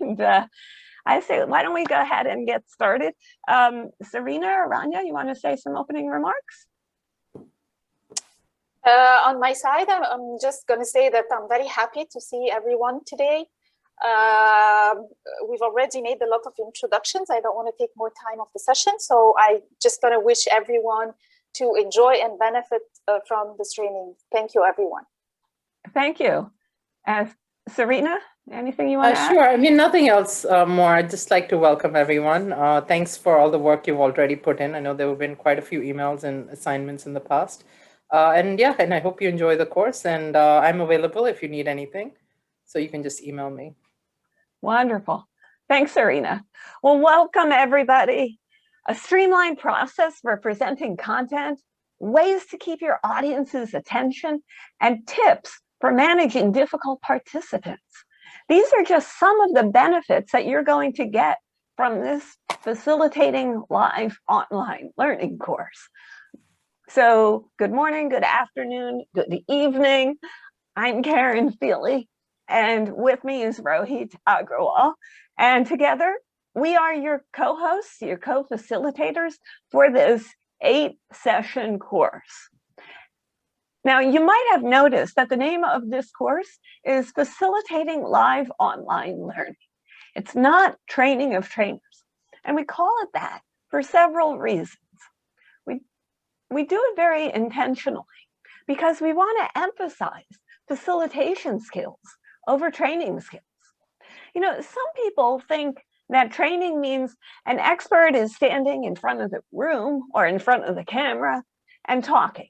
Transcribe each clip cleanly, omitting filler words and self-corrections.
And I say, why don't we go ahead and get started? Serena or Rania, you want to say some opening remarks? On my side, I'm just going to say that I'm very happy to see everyone today. We've already made a lot of introductions. I don't want to take more time of the session, so I just going to wish everyone to enjoy and benefit from this training. Thank you, everyone. Thank you. Serena, anything you want to add? Sure. I mean, nothing else more. I'd just like to welcome everyone. Thanks for all the work you've already put in. I know there have been quite a few emails and assignments in the past. And I hope you enjoy the course, and I'm available if you need anything. So you can just email me. Wonderful. Thanks, Serena. Well, welcome everybody. A streamlined process for presenting content, ways to keep your audience's attention, and tips for managing difficult participants. These are just some of the benefits that you're going to get from this facilitating live online learning course. So good morning, good afternoon, good evening. I'm Karen Feely, and with me is Rohit Agrawal. And together, we are your co-hosts, your co-facilitators for this 8-session course. Now, you might have noticed that the name of this course is Facilitating Live Online Learning. It's not training of trainers, and we call it that for several reasons. We do it very intentionally because we want to emphasize facilitation skills over training skills. You know, some people think that training means an expert is standing in front of the room or in front of the camera and talking.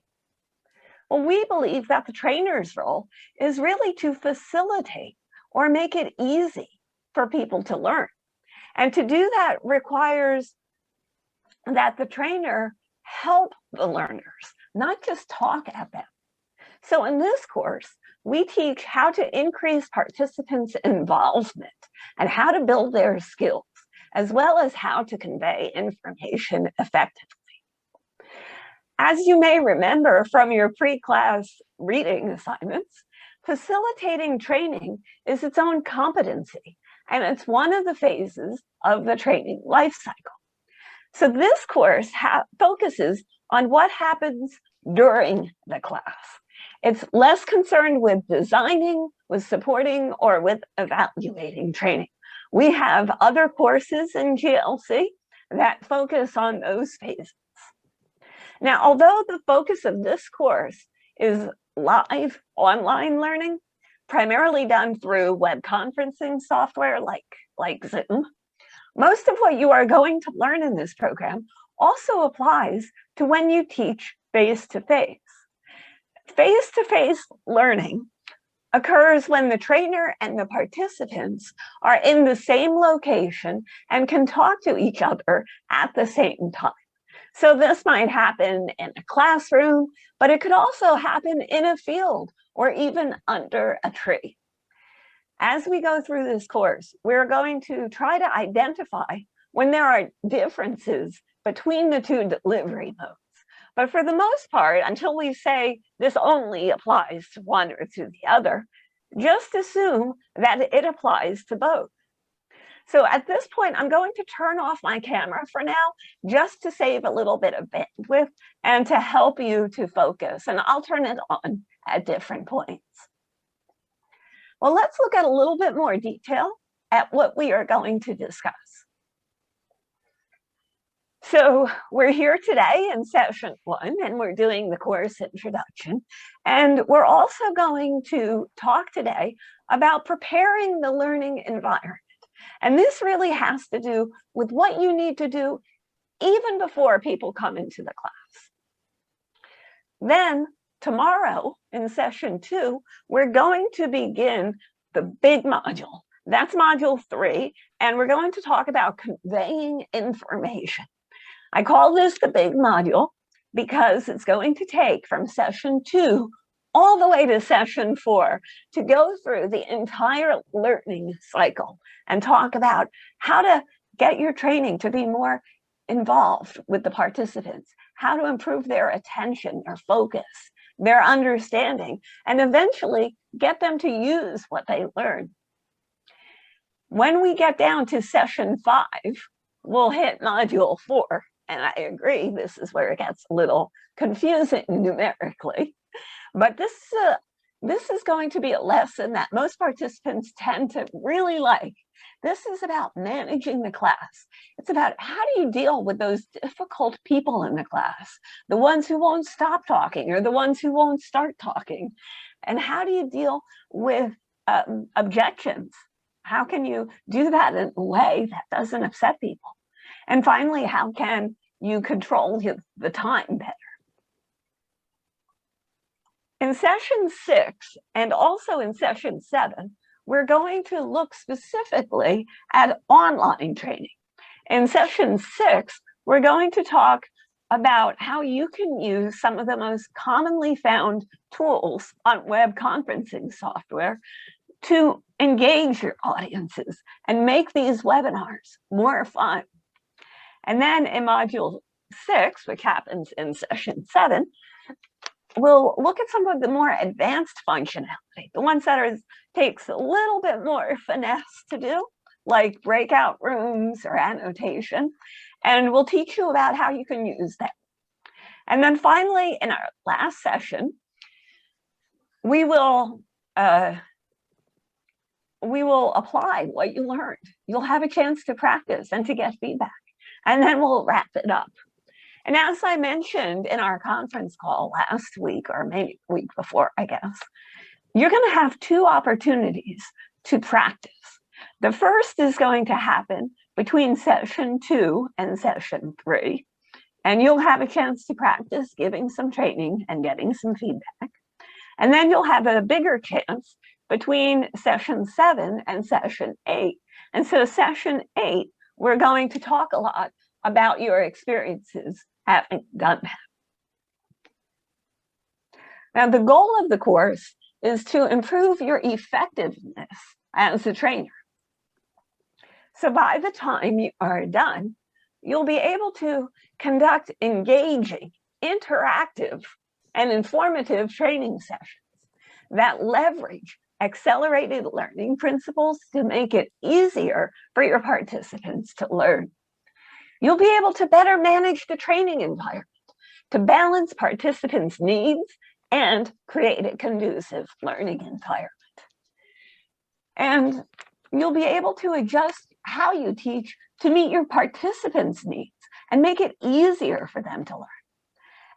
Well, we believe that the trainer's role is really to facilitate or make it easy for people to learn. And to do that requires that the trainer help the learners, not just talk at them. So in this course, we teach how to increase participants' involvement and how to build their skills, as well as how to convey information effectively. As you may remember from your pre-class reading assignments, facilitating training is its own competency, and it's one of the phases of the training life cycle. So this course focuses on what happens during the class. It's less concerned with designing, with supporting, or with evaluating training. We have other courses in GLC that focus on those phases. Now, although the focus of this course is live online learning, primarily done through web conferencing software like Zoom, most of what you are going to learn in this program also applies to when you teach face-to-face. Face-to-face learning occurs when the trainer and the participants are in the same location and can talk to each other at the same time. So this might happen in a classroom, but it could also happen in a field or even under a tree. As we go through this course, we're going to try to identify when there are differences between the two delivery modes. But for the most part, until we say this only applies to one or to the other, just assume that it applies to both. So at this point, I'm going to turn off my camera for now, just to save a little bit of bandwidth and to help you to focus. And I'll turn it on at different points. Well, let's look at a little bit more detail at what we are going to discuss. So we're here today in session 1, and we're doing the course introduction. And we're also going to talk today about preparing the learning environment. And this really has to do with what you need to do even before people come into the class. Then tomorrow in session 2, we're going to begin the big module. That's module 3, and we're going to talk about conveying information. I call this the big module because it's going to take from session 2 all the way to session 4 to go through the entire learning cycle and talk about how to get your training to be more involved with the participants, how to improve their attention, their focus, their understanding, and eventually get them to use what they learn. When we get down to session 5, we'll hit module 4. And I agree, this is where it gets a little confusing numerically. But this is going to be a lesson that most participants tend to really like. This is about managing the class. It's about how do you deal with those difficult people in the class, the ones who won't stop talking or the ones who won't start talking. And how do you deal with objections? How can you do that in a way that doesn't upset people? And finally, how can you control the time better? In session 6 and also in session 7, we're going to look specifically at online training. In session 6, we're going to talk about how you can use some of the most commonly found tools on web conferencing software to engage your audiences and make these webinars more fun. And then in module 6, which happens in session 7, we'll look at some of the more advanced functionality, the ones that takes a little bit more finesse to do, like breakout rooms or annotation, and we'll teach you about how you can use them. And then finally, in our last session, we will apply what you learned. You'll have a chance to practice and to get feedback, and then we'll wrap it up. And as I mentioned in our conference call last week, or maybe the week before, I guess, you're going to have 2 opportunities to practice. The first is going to happen between session 2 and session 3, and you'll have a chance to practice giving some training and getting some feedback. And then you'll have a bigger chance between session 7 and session 8. And so session 8, we're going to talk a lot about your experiences having done that. Now, the goal of the course is to improve your effectiveness as a trainer. So by the time you are done, you'll be able to conduct engaging, interactive, and informative training sessions that leverage accelerated learning principles to make it easier for your participants to learn. You'll be able to better manage the training environment to balance participants' needs and create a conducive learning environment. And you'll be able to adjust how you teach to meet your participants' needs and make it easier for them to learn.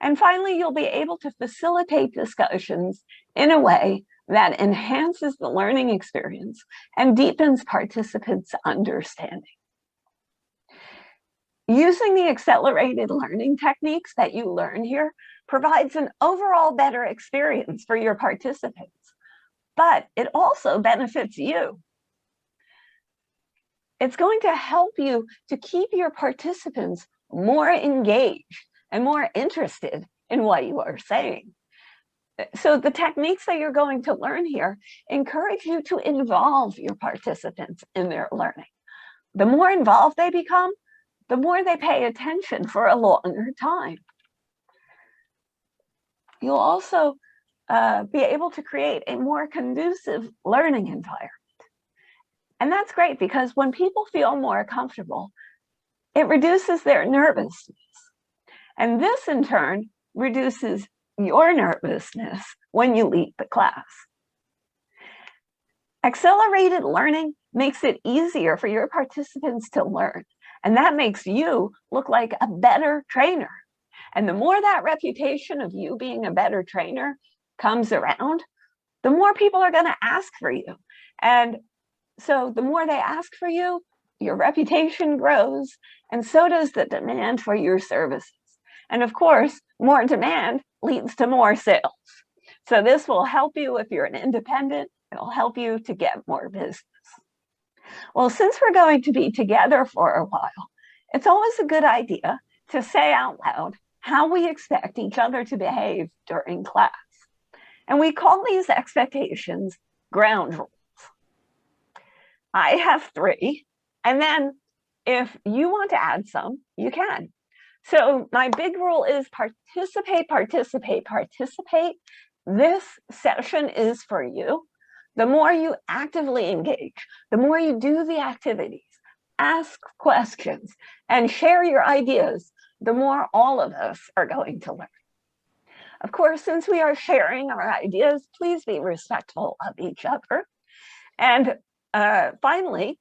And finally, you'll be able to facilitate discussions in a way that enhances the learning experience and deepens participants' understanding. Using the accelerated learning techniques that you learn here provides an overall better experience for your participants, but it also benefits you. It's going to help you to keep your participants more engaged and more interested in what you are saying. So the techniques that you're going to learn here encourage you to involve your participants in their learning. The more involved they become, the more they pay attention for a longer time. You'll also be able to create a more conducive learning environment. And that's great because when people feel more comfortable, it reduces their nervousness. And this in turn reduces your nervousness when you lead the class. Accelerated learning makes it easier for your participants to learn, and that makes you look like a better trainer. And the more that reputation of you being a better trainer comes around, the more people are going to ask for you. And so the more they ask for you, your reputation grows, and so does the demand for your services. And of course, more demand leads to more sales. So this will help you if you're an independent. It'll help you to get more business. Well, since we're going to be together for a while, it's always a good idea to say out loud how we expect each other to behave during class. And we call these expectations ground rules. I have 3, and then if you want to add some, you can. So my big rule is participate, participate, participate. This session is for you. The more you actively engage, the more you do the activities, ask questions, and share your ideas, the more all of us are going to learn. Of course, since we are sharing our ideas, please be respectful of each other. And finally,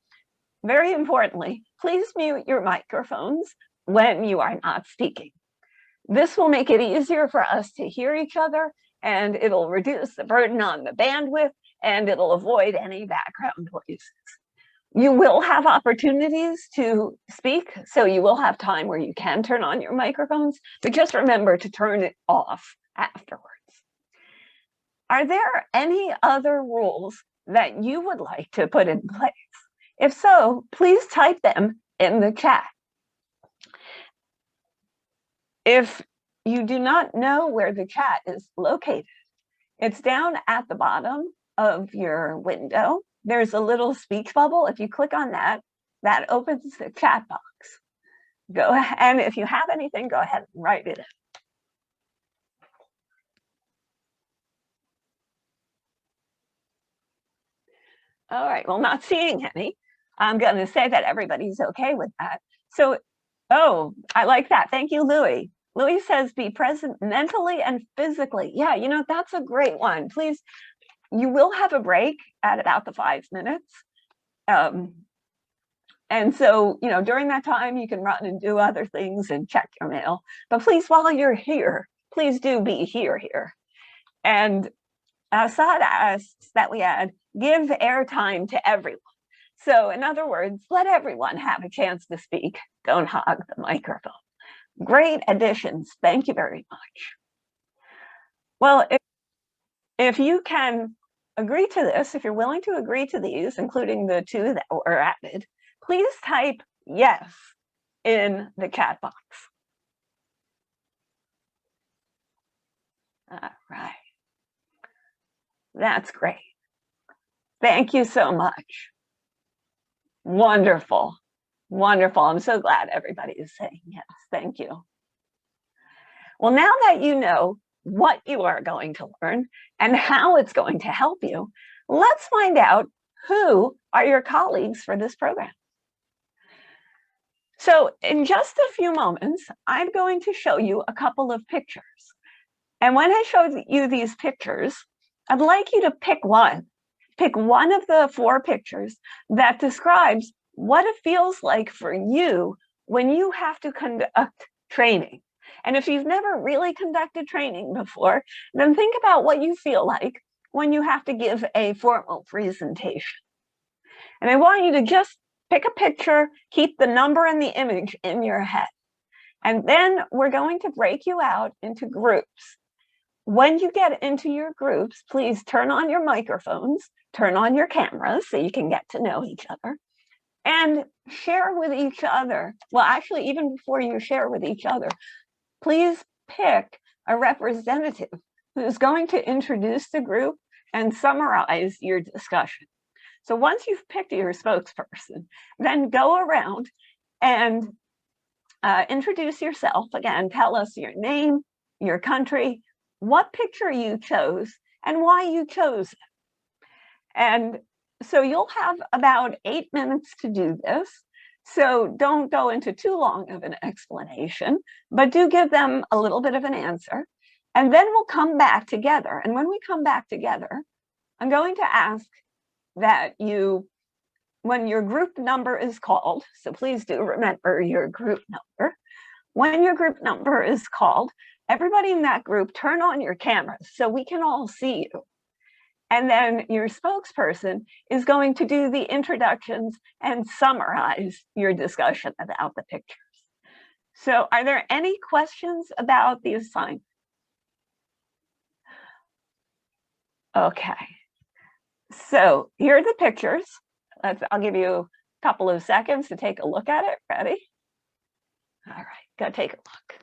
very importantly, please mute your microphones when you are not speaking. This will make it easier for us to hear each other, and it'll reduce the burden on the bandwidth, and it'll avoid any background noises. You will have opportunities to speak, so you will have time where you can turn on your microphones, but just remember to turn it off afterwards. Are there any other rules that you would like to put in place? If so, please type them in the chat. If you do not know where the chat is located, it's down at the bottom of your window. There's a little speech bubble. If you click on that, that opens the chat box. Go ahead, and if you have anything, go ahead and write it in. All right, well, not seeing any. I'm going to say that everybody's okay with that. So, oh, I like that. Thank you, Louis. Louis says, be present mentally and physically. Yeah, you know, that's a great one. Please, you will have a break at about the 5 minutes. And so, you know, during that time, you can run and do other things and check your mail. But please, while you're here, please do be here. And Assad asks that we add, give airtime to everyone. So in other words, let everyone have a chance to speak. Don't hog the microphone. Great additions. Thank you very much. Well, if you can agree to this, if you're willing to agree to these, including the 2 that were added, please type yes in the chat box. All right. That's great. Thank you so much. Wonderful. Wonderful. I'm so glad everybody is saying yes. Thank you. Well, now that you know what you are going to learn and how it's going to help you, let's find out who are your colleagues for this program. So in just a few moments, I'm going to show you a couple of pictures. And when I show you these pictures, I'd like you to pick one. Pick one of the 4 pictures that describes what it feels like for you when you have to conduct training. And if you've never really conducted training before, then think about what you feel like when you have to give a formal presentation. And I want you to just pick a picture, keep the number and the image in your head. And then we're going to break you out into groups. When you get into your groups, please turn on your microphones, turn on your cameras so you can get to know each other, and share with each other. Well, actually, even before you share with each other, please pick a representative who's going to introduce the group and summarize your discussion. So once you've picked your spokesperson, then go around and introduce yourself. Again, tell us your name, your country, what picture you chose, and why you chose it. And so you'll have about 8 minutes to do this. So don't go into too long of an explanation, but do give them a little bit of an answer. And then we'll come back together. And when we come back together, I'm going to ask that you, when your group number is called, so please do remember your group number. When your group number is called, everybody in that group turn on your cameras so we can all see you. And then your spokesperson is going to do the introductions and summarize your discussion about the pictures. So are there any questions about the assignment? Okay. So here are the pictures. I'll give you a couple of seconds to take a look at it. Ready? All right, go take a look.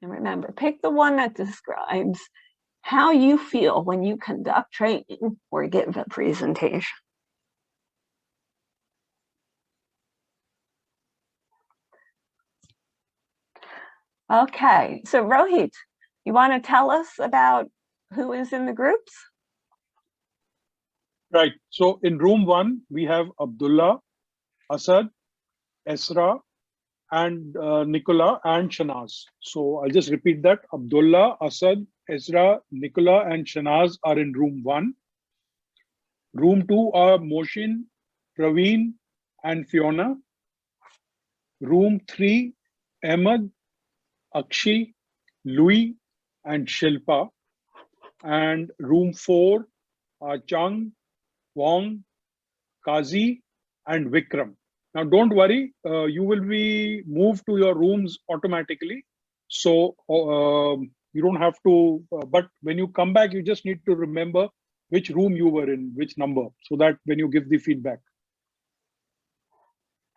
And remember, pick the one that describes how you feel when you conduct training or give a presentation. Okay, so Rohit, you want to tell us about who is in the groups? Right. So in room 1, we have Abdullah, Asad, Esra, and Nicola and Shanaz. So I'll just repeat that. Abdullah, Asad, Esra, Nicola, and Shanaz are in room 1. Room 2 are Moshin, Praveen, and Fiona. Room 3, Ahmed, Akshi, Louis, and Shilpa. And room 4 are Chang, Wong, Kazi, and Vikram. Now, don't worry, you will be moved to your rooms automatically. So you don't have to, but when you come back, you just need to remember which room you were in, which number, so that when you give the feedback.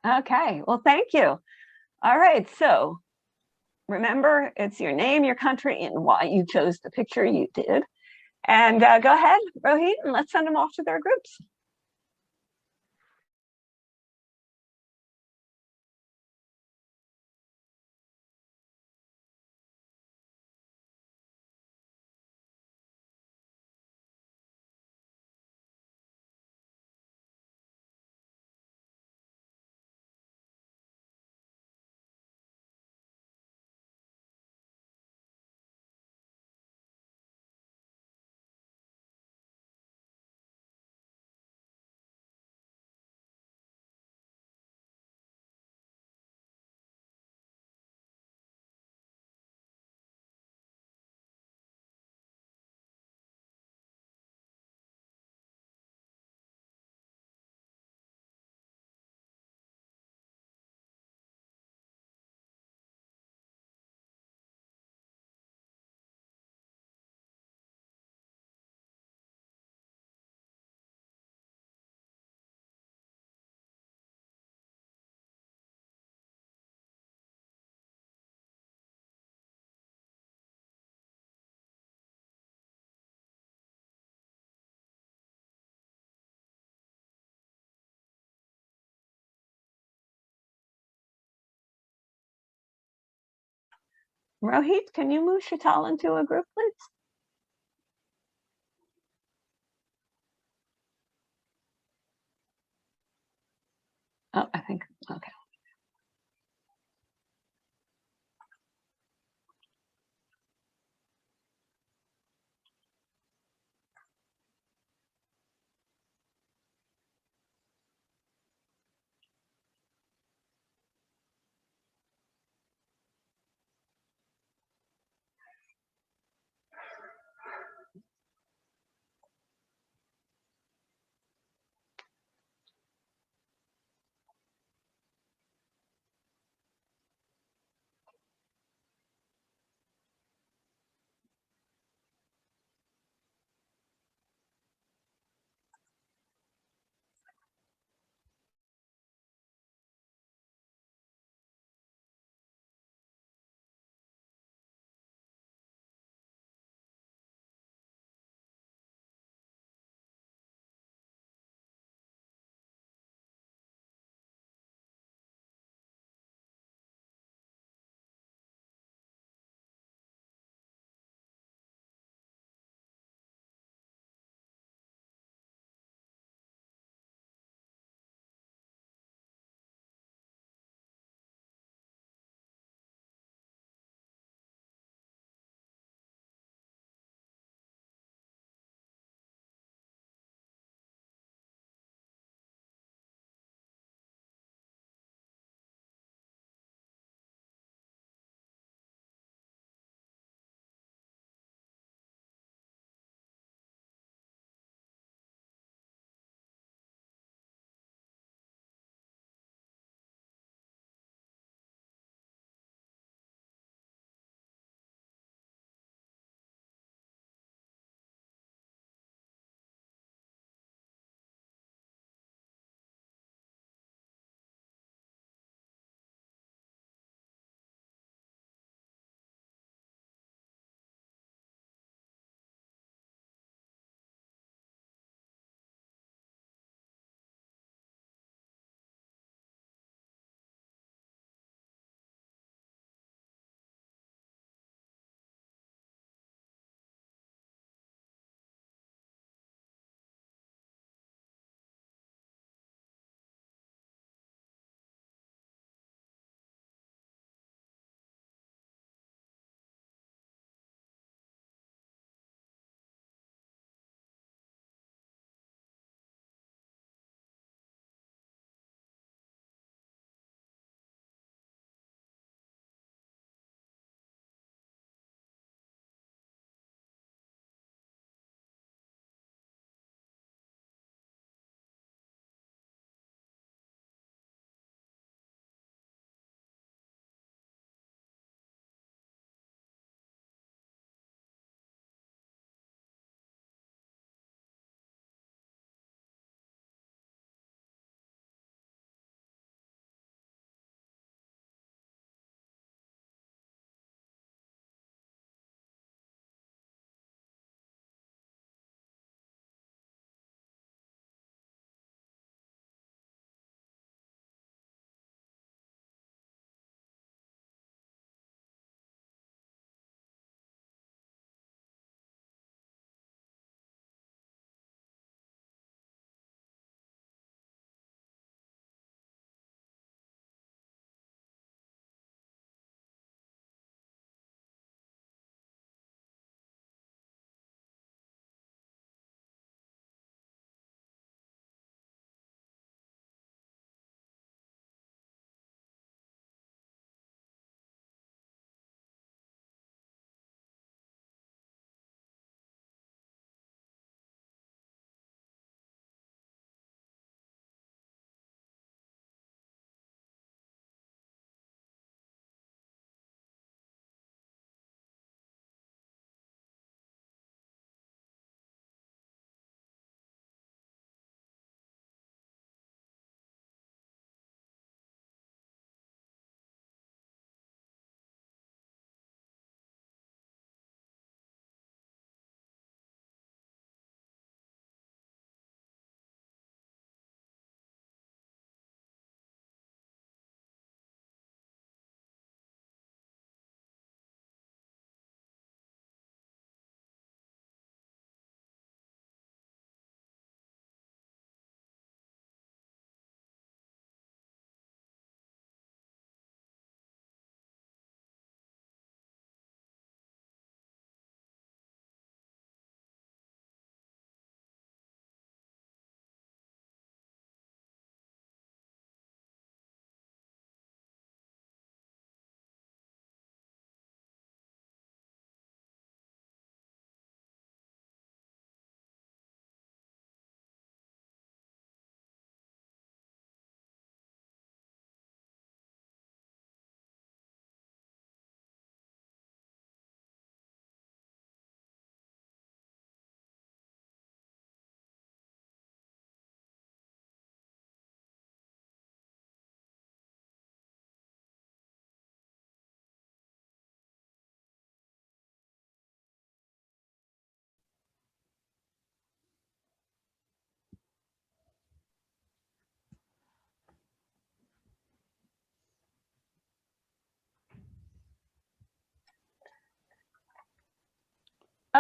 Okay, well, thank you. All right, so remember, it's your name, your country, and why you chose the picture you did. And go ahead, Rohit, and let's send them off to their groups. Rohit, can you move Shital into a group, please? Oh, I think, okay.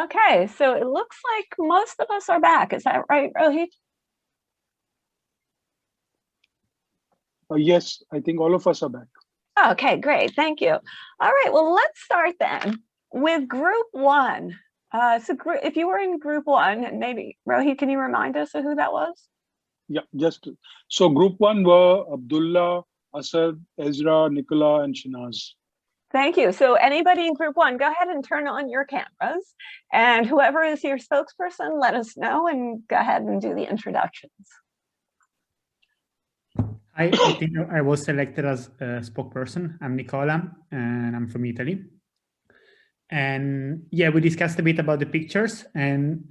Okay, so it looks like most of us are back. Is that right, Rohit? Yes, I think all of us are back. Okay, great. Thank you. All right, well, let's start then with group one. If you were in group one, and maybe Rohit, can you remind us of who that was? Yeah, just so group one were Abdullah, Asad, Ezra, Nicola, and Shinaz. Thank you. So anybody in group one, go ahead and turn on your cameras, and whoever is your spokesperson, let us know and go ahead and do the introductions. I think I was selected as a spokesperson. I'm Nicola, and I'm from Italy. And yeah, we discussed a bit about the pictures, and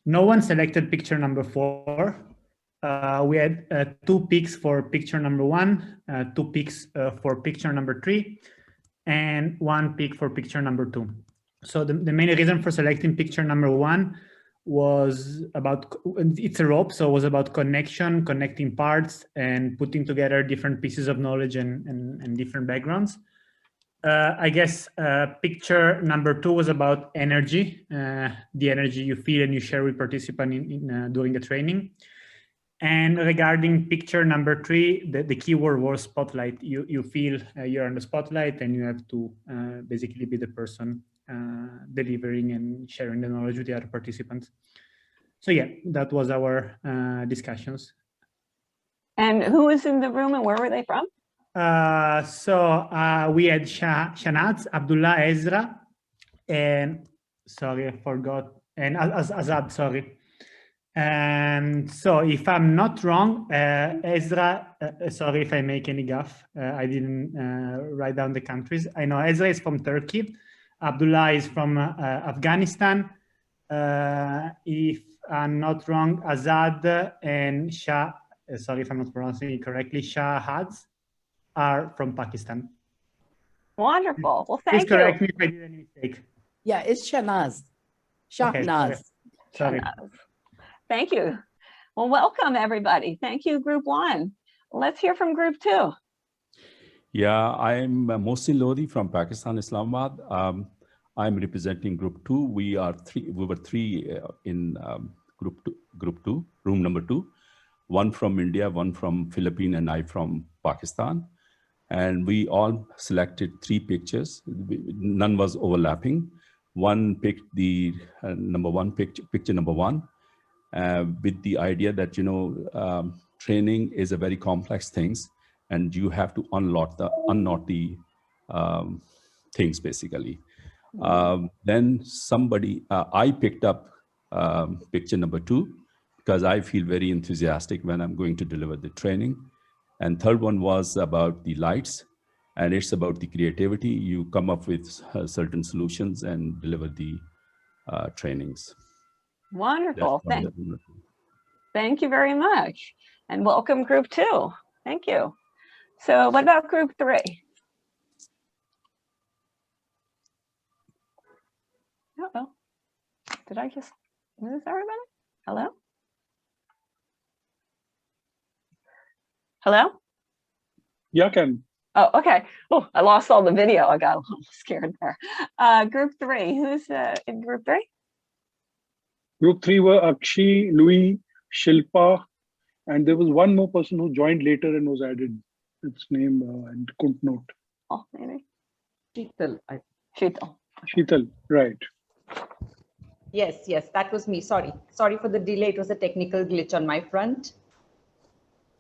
no one selected picture number 4. We had 2 picks for picture number 1, 2 picks for picture number 3, and 1 pick for picture number 2. So the main reason for selecting picture number 1 was about, it's a rope, so it was about connection, connecting parts, and putting together different pieces of knowledge and different backgrounds. I guess picture number 2 was about energy, the energy you feel and you share with participants during the training. And regarding picture number 3, the keyword was spotlight. You feel you're on the spotlight and you have to basically be the person delivering and sharing the knowledge with the other participants. So yeah, that was our discussions. And who was in the room and where were they from? We had Shanaz, Abdullah, Ezra, and sorry, I forgot, and Azad, sorry. And so if I'm not wrong, Ezra, sorry if I make any gaffe, I didn't write down the countries. I know Ezra is from Turkey, Abdullah is from Afghanistan. If I'm not wrong, Azad and Shah, sorry if I'm not pronouncing it correctly, Shahaz are from Pakistan. Wonderful. Well, thank you. Please correct me if I did any mistake. Yeah, it's Shanaz. Shahnaz. Okay, sorry. Thank you. Well, welcome everybody. Thank you, group 1. Let's hear from group 2. Yeah, I'm Mohsin Lodi from Pakistan, Islamabad. I'm representing group 2. We were three in group two, room number 2. 1 from India, 1 from Philippines, and I from Pakistan. And we all selected 3 pictures. None was overlapping. One picked the picture number 1, with the idea that, training is a very complex things, and you have to unknot the things basically. Then I picked up picture number 2 because I feel very enthusiastic when I'm going to deliver the training. And third one was about the lights, and it's about the creativity. You come up with certain solutions and deliver the trainings. Wonderful. Thank you very much. And welcome group 2. Thank you. So what about group 3? Uh-oh. Did I just lose everybody? Hello? Hello? Yeah, Ken. Oh, okay. Oh, I lost all the video. I got a little scared there. Group 3, who's in group 3? Group 3 were Akshi, Louis, Shilpa, and there was one more person who joined later and was added. Its name and couldn't note. Oh, maybe. Sheetal. Sheetal, right. Yes, that was me. Sorry for the delay. It was a technical glitch on my front.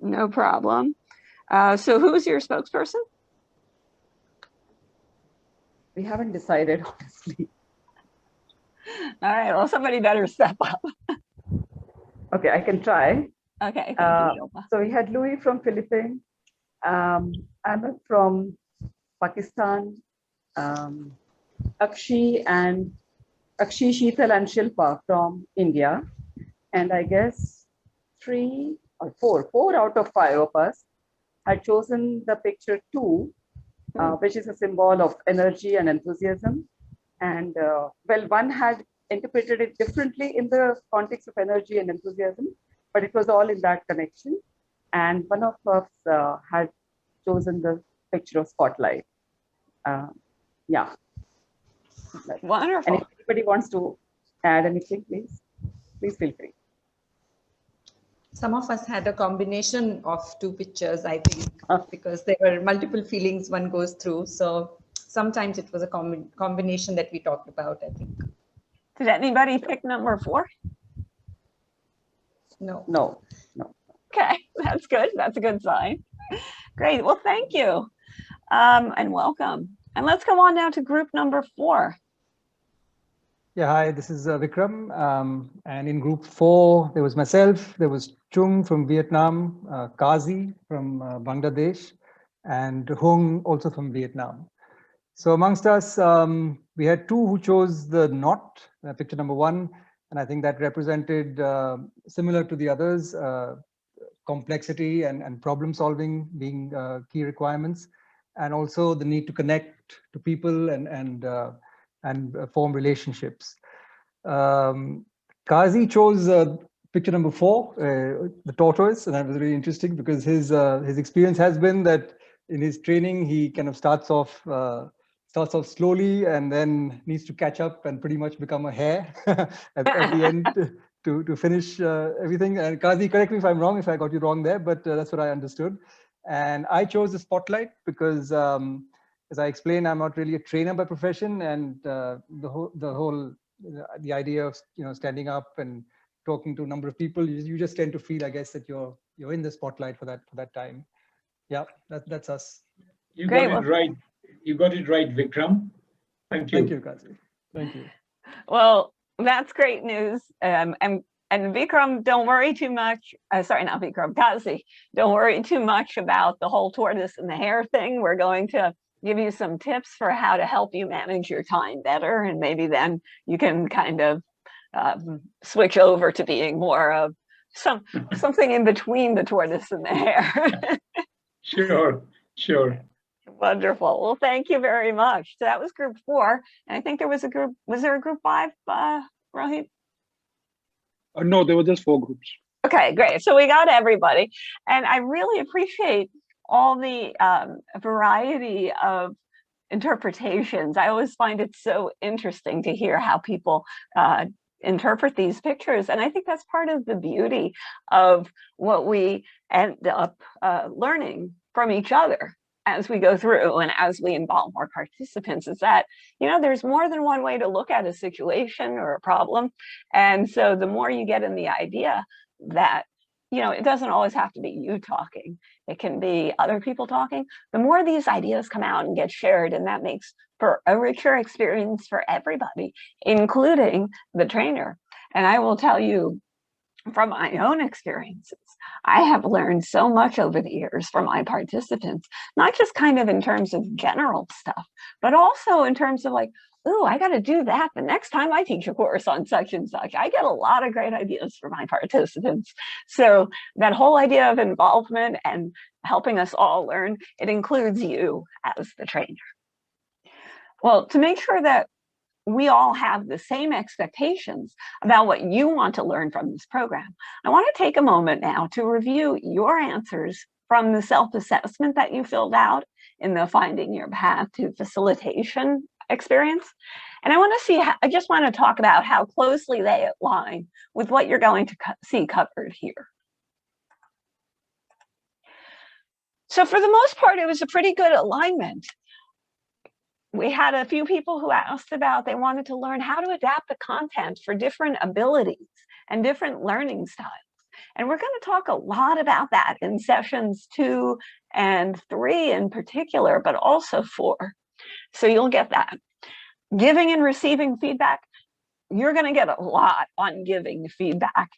No problem. So who's your spokesperson? We haven't decided, honestly. All right, well, somebody better step up. Okay, I can try. Okay, thank you. So we had Louis from Philippines, Ahmed from Pakistan, Akshi, Sheetal and Shilpa from India. And I guess 3 or 4 out of 5 of us had chosen the picture 2, which is a symbol of energy and enthusiasm. And well, one had interpreted it differently in the context of energy and enthusiasm, but it was all in that connection. And one of us had chosen the picture of spotlight. Yeah. Wonderful. And if anybody wants to add anything, please feel free. Some of us had a combination of two pictures, I think, because there were multiple feelings one goes through. So sometimes it was a combination that we talked about, I think. Did anybody pick number 4? No. No. Okay, that's good. That's a good sign. Great. Well, thank you and welcome. And let's go on now to group number 4. Yeah, hi, this is Vikram. And in group 4, there was myself, there was Chung from Vietnam, Kazi from Bangladesh, and Hung also from Vietnam. So amongst us, we had 2 who chose the knot, picture number 1, and I think that represented, similar to the others, complexity and problem solving being key requirements, and also the need to connect to people and form relationships. Kazi chose picture number 4, the tortoise, and that was really interesting because his experience has been that in his training he kind of starts off slowly and then needs to catch up and pretty much become a hare at the end to finish everything. And Kazi, correct me if I'm wrong, if I got you wrong there, but that's what I understood. And I chose the spotlight because, as I explained, I'm not really a trainer by profession, and the idea of standing up and talking to a number of people, you just tend to feel, I guess, that you're in the spotlight for that time. Yeah, that's us. You got it right. You got it right, Vikram. Thank you. Thank you, Kazi. Thank you. Well, that's great news. And Vikram, don't worry too much. Sorry, not Vikram, Kazi. Don't worry too much about the whole tortoise and the hare thing. We're going to give you some tips for how to help you manage your time better. And maybe then you can kind of switch over to being more of something in between the tortoise and the hare. Sure. Wonderful. Well, thank you very much. So that was group 4. And I think there was there a group 5, Rohit? No, there were just 4 groups. Okay, great. So we got everybody. And I really appreciate all the variety of interpretations. I always find it so interesting to hear how people interpret these pictures. And I think that's part of the beauty of what we end up learning from each other as we go through and as we involve more participants, is that, there's more than one way to look at a situation or a problem. And so the more you get in the idea that, it doesn't always have to be you talking. It can be other people talking. The more these ideas come out and get shared, and that makes for a richer experience for everybody, including the trainer. And I will tell you from my own experiences, I have learned so much over the years from my participants, not just kind of in terms of general stuff, but also in terms of like, oh, I got to do that the next time I teach a course on such and such. I get a lot of great ideas from my participants. So that whole idea of involvement and helping us all learn, it includes you as the trainer. Well, to make sure that we all have the same expectations about what you want to learn from this program, I want to take a moment now to review your answers from the self-assessment that you filled out in the Finding Your Path to Facilitation experience. And I just want to talk about how closely they align with what you're going to see covered here. So for the most part, it was a pretty good alignment. We had a few people who asked about, they wanted to learn how to adapt the content for different abilities and different learning styles. And we're going to talk a lot about that in sessions 2 and 3 in particular, but also 4. So you'll get that. Giving and receiving feedback, you're going to get a lot on giving feedback.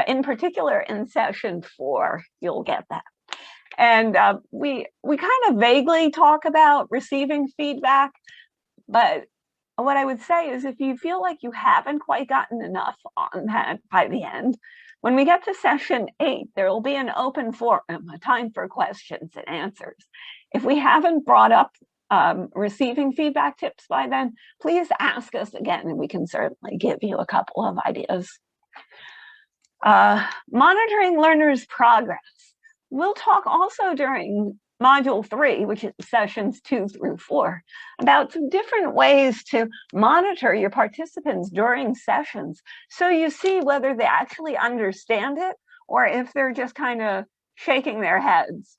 In particular, in session 4, you'll get that. And we kind of vaguely talk about receiving feedback, but what I would say is if you feel like you haven't quite gotten enough on that by the end, when we get to session 8, there will be an open forum, a time for questions and answers. If we haven't brought up receiving feedback tips by then, please ask us again, and we can certainly give you a couple of ideas. Monitoring learners' progress. We'll talk also during module 3, which is sessions 2 through 4, about some different ways to monitor your participants during sessions so you see whether they actually understand it or if they're just kind of shaking their heads.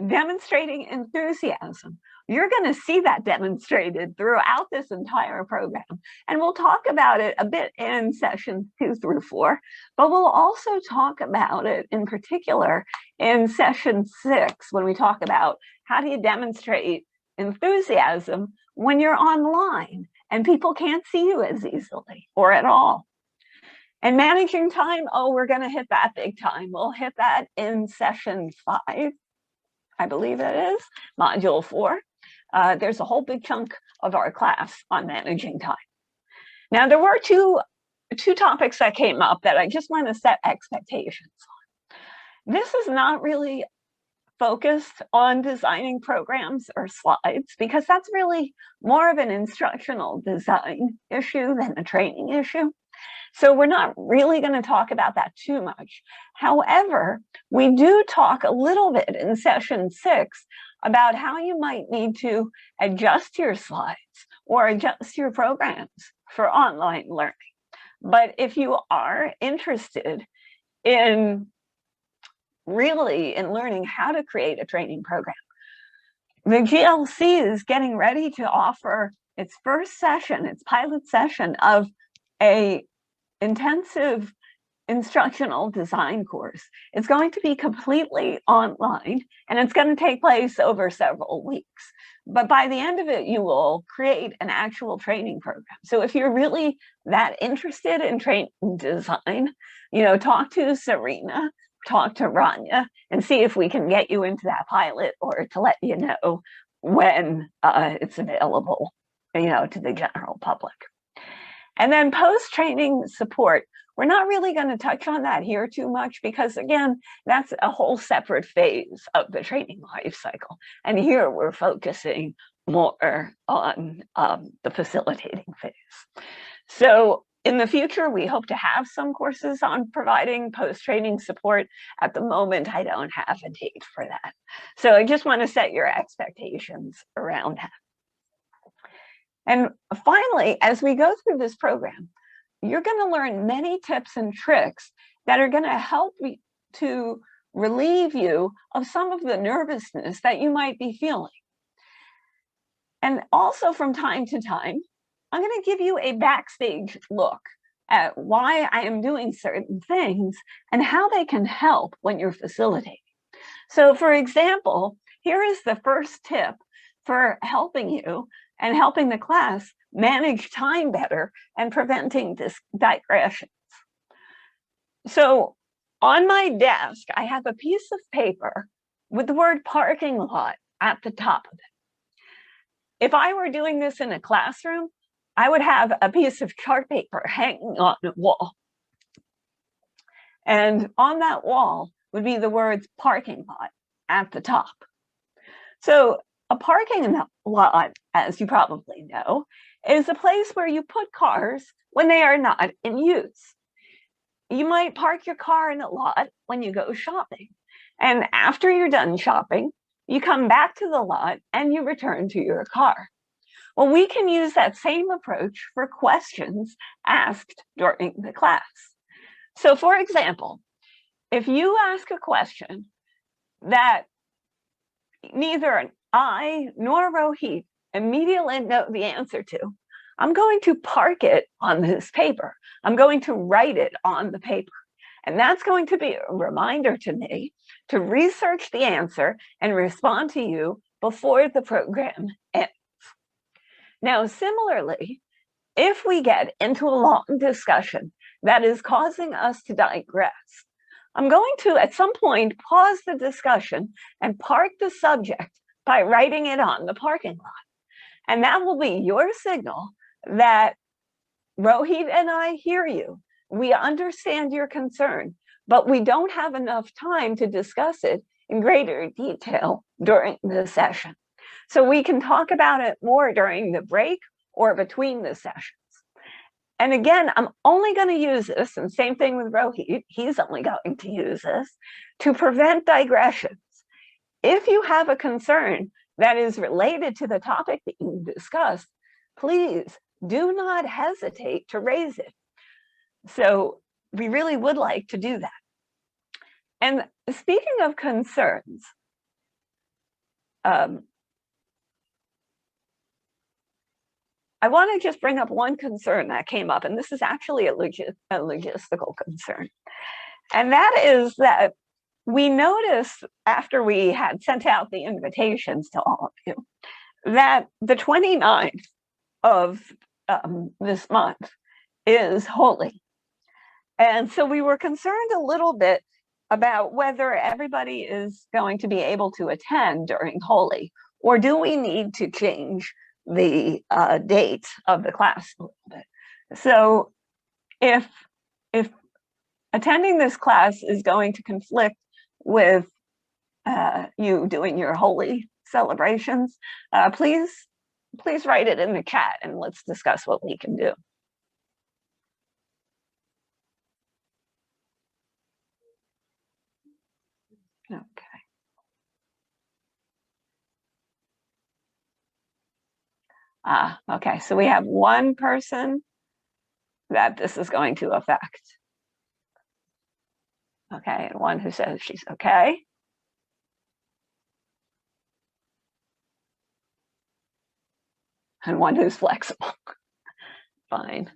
Demonstrating enthusiasm. You're going to see that demonstrated throughout this entire program. And we'll talk about it a bit in sessions 2 through 4, but we'll also talk about it in particular in session 6 when we talk about how do you demonstrate enthusiasm when you're online and people can't see you as easily or at all. And managing time, oh, we're going to hit that big time. We'll hit that in session 5. I believe it is, module 4. There's a whole big chunk of our class on managing time. Now, there were two topics that came up that I just want to set expectations on. This is not really focused on designing programs or slides because that's really more of an instructional design issue than a training issue. So we're not really going to talk about that too much. However, we do talk a little bit in session 6 about how you might need to adjust your slides or adjust your programs for online learning. But if you are interested in really in learning how to create a training program, the GLC is getting ready to offer its first session, its pilot session of a intensive instructional design course. It's going to be completely online and it's going to take place over several weeks. But by the end of it, you will create an actual training program. So if you're really that interested in training design, talk to Serena, talk to Rania, and see if we can get you into that pilot or to let you know when it's available, to the general public. And then post-training support, we're not really going to touch on that here too much because, again, that's a whole separate phase of the training life cycle. And here we're focusing more on the facilitating phase. So in the future, we hope to have some courses on providing post-training support. At the moment, I don't have a date for that. So I just want to set your expectations around that. And finally, as we go through this program, you're going to learn many tips and tricks that are going to help you to relieve you of some of the nervousness that you might be feeling. And also from time to time, I'm going to give you a backstage look at why I am doing certain things and how they can help when you're facilitating. So for example, here is the first tip for helping you and helping the class manage time better and preventing digressions. So on my desk, I have a piece of paper with the word parking lot at the top of it. If I were doing this in a classroom, I would have a piece of chart paper hanging on the wall. And on that wall would be the words parking lot at the top. So a parking lot, as you probably know, is a place where you put cars when they are not in use. You might park your car in a lot when you go shopping. And after you're done shopping, you come back to the lot and you return to your car. Well, we can use that same approach for questions asked during the class. So for example, if you ask a question that neither I nor Rohit immediately know the answer to, I'm going to park it on this paper. I'm going to write it on the paper. And that's going to be a reminder to me to research the answer and respond to you before the program ends. Now, similarly, if we get into a long discussion that is causing us to digress, I'm going to, at some point, pause the discussion and park the subject by writing it on the parking lot. And that will be your signal that Rohit and I hear you. We understand your concern, but we don't have enough time to discuss it in greater detail during the session. So we can talk about it more during the break or between the sessions. And again, I'm only going to use this, and same thing with Rohit, he's only going to use this, to prevent digressions. if you have a concern that is related to the topic that you discussed, please do not hesitate to raise it. So we really would like to do that. And speaking of concerns, I want to just bring up one concern that came up, and this is actually a logistical concern. And that is that we noticed after we had sent out the invitations to all of you that the 29th of this month is Holi. And so we were concerned a little bit about whether everybody is going to be able to attend during Holi, or do we need to change the date of the class a little bit. So if attending this class is going to conflict with you doing your Holi celebrations, please write it in the chat and let's discuss what we can do. Okay. Okay, so we have one person that this is going to affect. Okay, and one who says she's okay. And one who's flexible. Fine.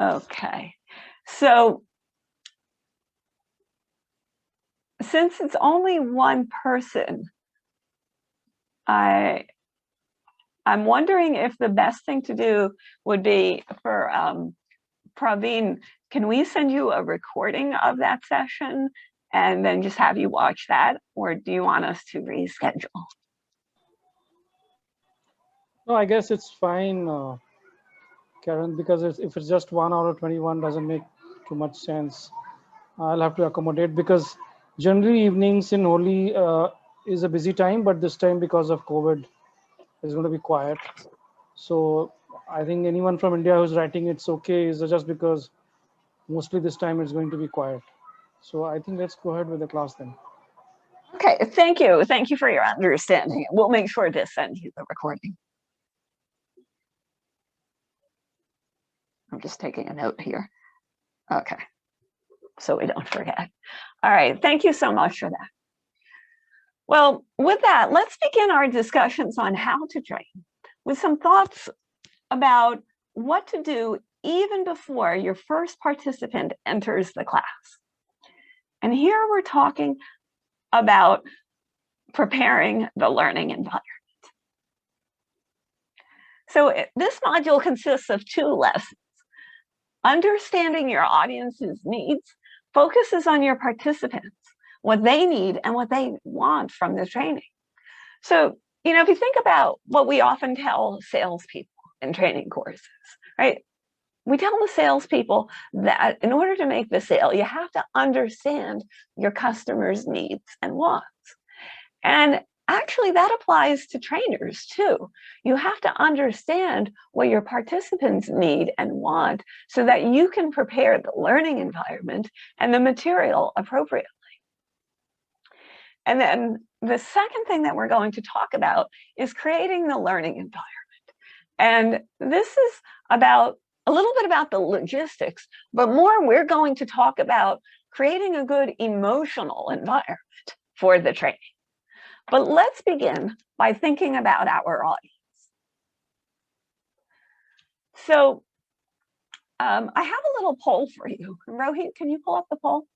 Okay, so since it's only one person, I'm wondering if the best thing to do would be for Praveen, can we send you a recording of that session and then just have you watch that, or do you want us to reschedule? No, I guess it's fine, Karen, because if it's just 1 hour 21 doesn't make too much sense. I'll have to accommodate, because generally evenings in Holi is a busy time, but this time because of COVID it's going to be quiet. So I think anyone from India who's writing it's okay is just because mostly this time it's going to be quiet. So I think let's go ahead with the class then. Okay, thank you. Thank you for your understanding. We'll make sure to send you the recording. I'm just taking a note here. Okay, so we don't forget. All right, thank you so much for that. Well, with that, let's begin our discussions on how to train with some thoughts about what to do even before your first participant enters the class. And here we're talking about preparing the learning environment. So this module consists of 2 lessons. Understanding your audience's needs focuses on your participants, what they need and what they want from the training. So, you know, if you think about what we often tell salespeople in training courses, right? We tell the salespeople that in order to make the sale, you have to understand your customer's needs and wants. And actually that applies to trainers too. You have to understand what your participants need and want so that you can prepare the learning environment and the material appropriately. And then the second thing that we're going to talk about is creating the learning environment. And this is about a little bit about the logistics, but more we're going to talk about creating a good emotional environment for the training. But let's begin by thinking about our audience. So I have a little poll for you. Rohit, can you pull up the poll?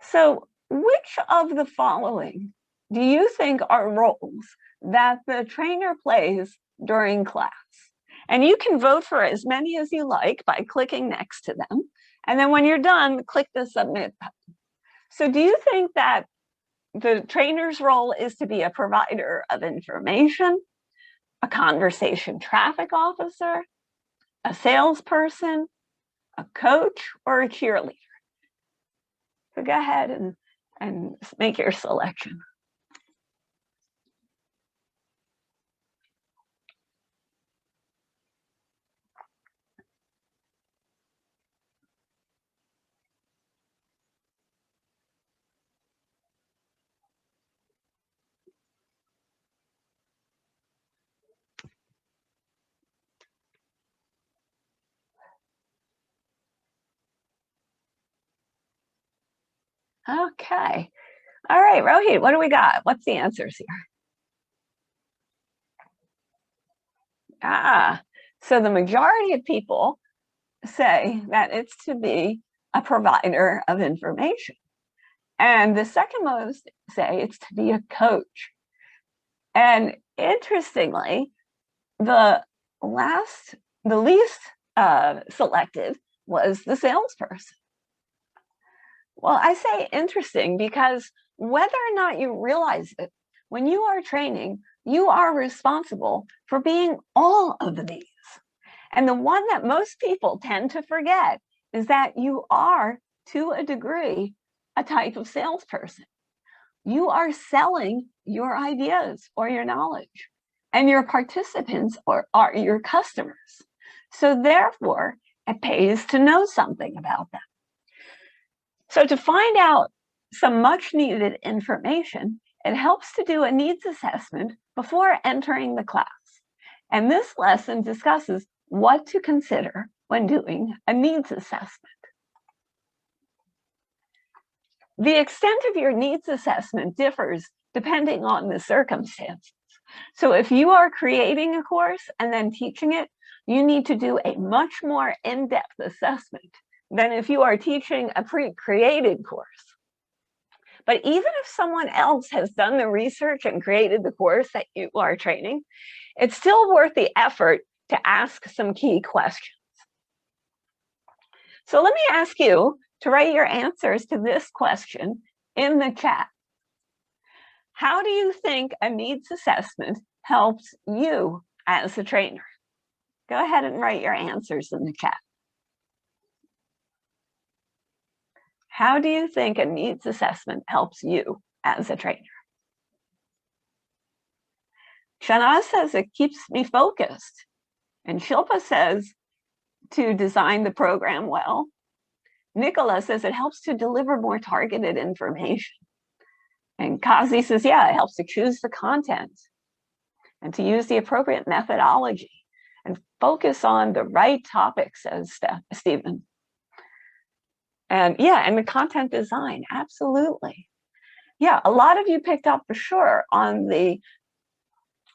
So which of the following do you think are roles that the trainer plays during class? And you can vote for as many as you like by clicking next to them. And then when you're done, click the submit button. So do you think that the trainer's role is to be a provider of information, a conversation traffic officer, a salesperson, a coach, or a cheerleader? So go ahead and make your selection. Okay. All right, Rohit, what do we got? What's the answers here? So the majority of people say that it's to be a provider of information. And the second most say it's to be a coach. And interestingly, the least selected was the salesperson. Well, I say interesting because whether or not you realize it, when you are training, you are responsible for being all of these. And the one that most people tend to forget is that you are, to a degree, a type of salesperson. You are selling your ideas or your knowledge, and your participants are your customers. So therefore, it pays to know something about them. So to find out some much needed information, it helps to do a needs assessment before entering the class. And this lesson discusses what to consider when doing a needs assessment. The extent of your needs assessment differs depending on the circumstances. So if you are creating a course and then teaching it, you need to do a much more in-depth assessment than if you are teaching a pre-created course. But even if someone else has done the research and created the course that you are training, it's still worth the effort to ask some key questions. So let me ask you to write your answers to this question in the chat. How do you think a needs assessment helps you as a trainer? Go ahead and write your answers in the chat. How do you think a needs assessment helps you as a trainer? Shana says it keeps me focused. And Shilpa says to design the program well. Nicola says it helps to deliver more targeted information. And Kazi says, yeah, it helps to choose the content and to use the appropriate methodology and focus on the right topics, says Stephen. And yeah, and the content design, absolutely. Yeah, a lot of you picked up for sure on the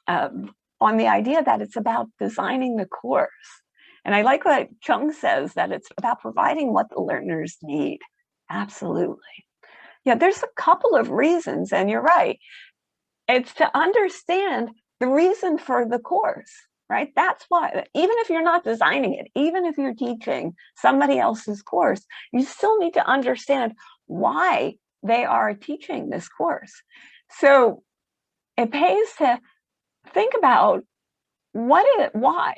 idea that it's about designing the course. And I like what Chung says, that it's about providing what the learners need. Absolutely. Yeah, there's a couple of reasons, and you're right. It's to understand the reason for the course, right? That's why, even if you're not designing it, even if you're teaching somebody else's course, you still need to understand why they are teaching this course. So it pays to think about why.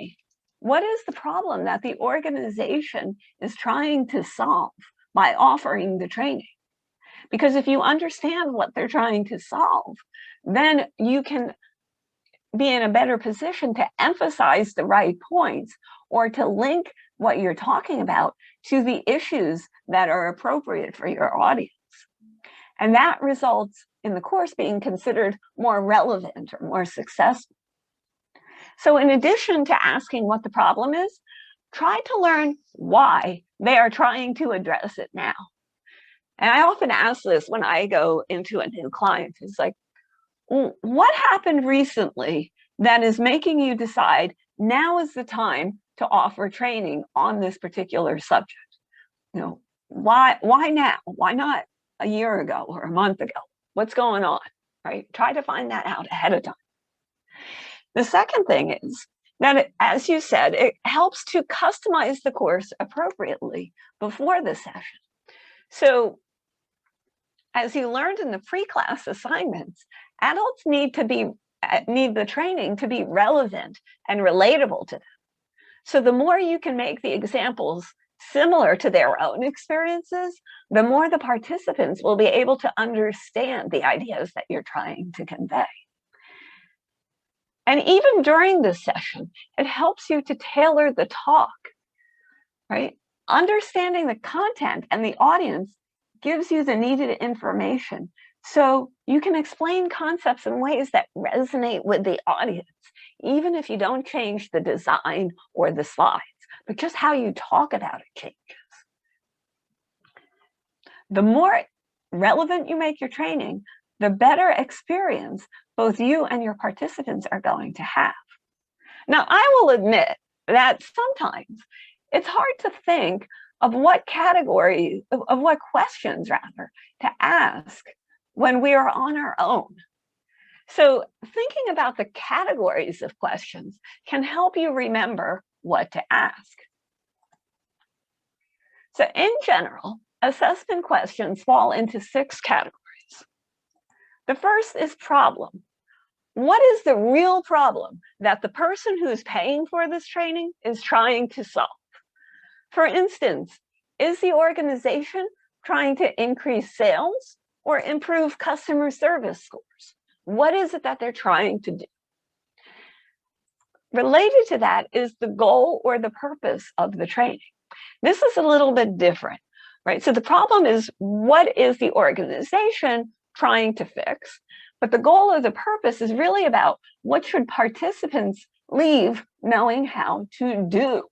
What is the problem that the organization is trying to solve by offering the training? Because if you understand what they're trying to solve, then you can be in a better position to emphasize the right points or to link what you're talking about to the issues that are appropriate for your audience. And that results in the course being considered more relevant or more successful. So in addition to asking what the problem is, try to learn why they are trying to address it now. And I often ask this when I go into a new client. It's like, what happened recently that is making you decide now is the time to offer training on this particular subject? You know, why now? Why not a year ago or a month ago? What's going on, right? Try to find that out ahead of time. The second thing is that, as you said, it helps to customize the course appropriately before the session. So as you learned in the pre-class assignments, adults need the training to be relevant and relatable to them. So the more you can make the examples similar to their own experiences, the more the participants will be able to understand the ideas that you're trying to convey. And even during this session, it helps you to tailor the talk, right? Understanding the content and the audience gives you the needed information so you can explain concepts in ways that resonate with the audience, even if you don't change the design or the slides, but just how you talk about it changes. The more relevant you make your training, the better experience both you and your participants are going to have. Now, I will admit that sometimes it's hard to think of what categories, of what questions rather, to ask when we are on our own. So thinking about the categories of questions can help you remember what to ask. So in general, assessment questions fall into 6 categories. The first is problem. What is the real problem that the person who's paying for this training is trying to solve? For instance, is the organization trying to increase sales or improve customer service scores? What is it that they're trying to do? Related to that is the goal or the purpose of the training. This is a little bit different, right? So the problem is, what is the organization trying to fix? But the goal or the purpose is really about what should participants leave knowing how to do.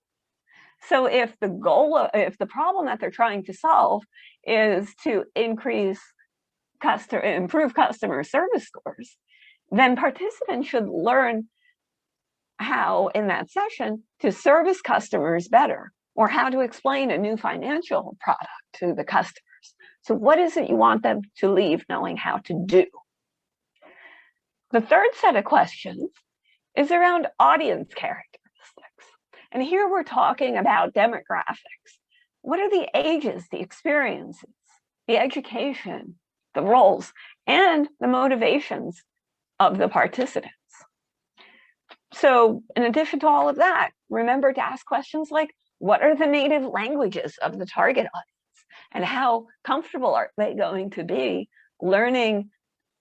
So if the goal, if the problem that they're trying to solve is to improve customer service scores, then participants should learn how in that session to service customers better, or how to explain a new financial product to the customers. So what is it you want them to leave knowing how to do? The third set of questions is around audience characteristics. And here we're talking about demographics. What are the ages, the experiences, the education, the roles, and the motivations of the participants? So in addition to all of that, remember to ask questions like, what are the native languages of the target audience? And how comfortable are they going to be learning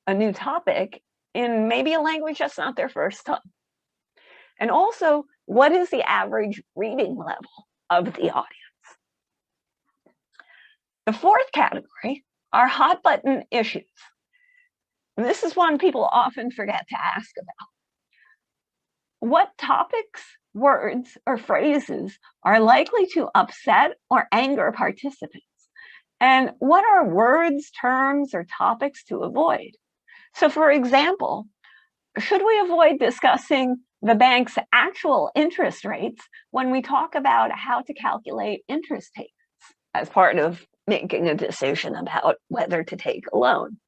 a new topic in maybe a language that's not their first tongue? And also, what is the average reading level of the audience? The fourth category are hot button issues. And this is one people often forget to ask about. What topics, words, or phrases are likely to upset or anger participants? And what are words, terms, or topics to avoid? So for example, should we avoid discussing the bank's actual interest rates when we talk about how to calculate interest payments as part of making a decision about whether to take a loan?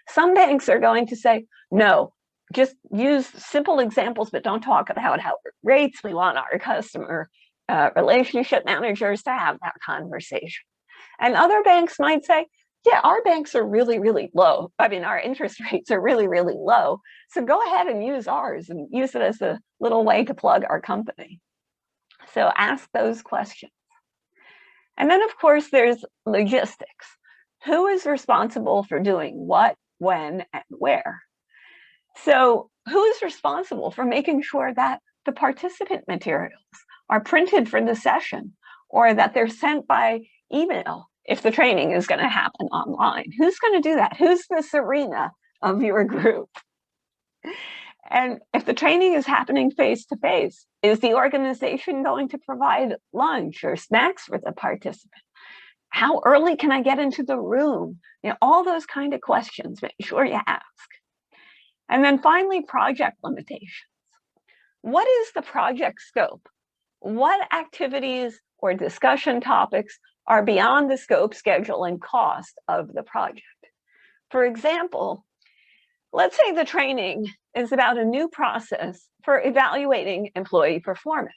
Some banks are going to say, no, just use simple examples, but don't talk about how rates. We want our customer relationship managers to have that conversation. And other banks might say, yeah, our banks are really, really low. I mean, our interest rates are really, really low. So go ahead and use ours and use it as a little way to plug our company. So ask those questions. And then, of course, there's logistics. Who is responsible for doing what, when, and where? So who is responsible for making sure that the participant materials are printed for the session, or that they're sent by email if the training is going to happen online? Who's going to do that? Who's the Serena of your group? And if the training is happening face-to-face, is the organization going to provide lunch or snacks for the participant? How early can I get into the room? You know, all those kind of questions, make sure you ask. And then finally, project limitations. What is the project scope? What activities or discussion topics are beyond the scope, schedule, and cost of the project? For example, let's say the training is about a new process for evaluating employee performance.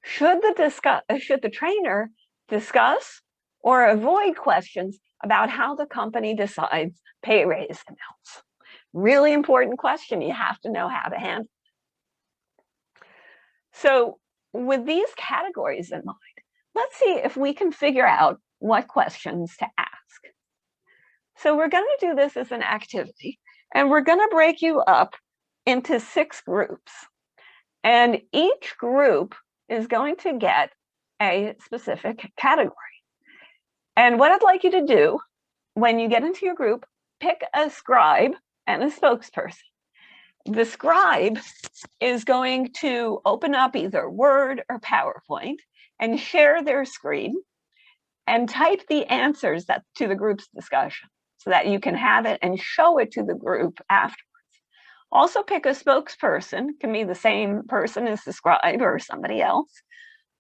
Should the trainer discuss or avoid questions about how the company decides pay raise amounts? Really important question. You have to know how to handle. So with these categories in mind, let's see if we can figure out what questions to ask. So we're going to do this as an activity, and we're going to break you up into 6 groups. And each group is going to get a specific category. And what I'd like you to do when you get into your group, pick a scribe and a spokesperson. The scribe is going to open up either Word or PowerPoint and share their screen. and type the answers to the group's discussion so that you can have it and show it to the group afterwards. Also pick a spokesperson, can be the same person as the scribe or somebody else,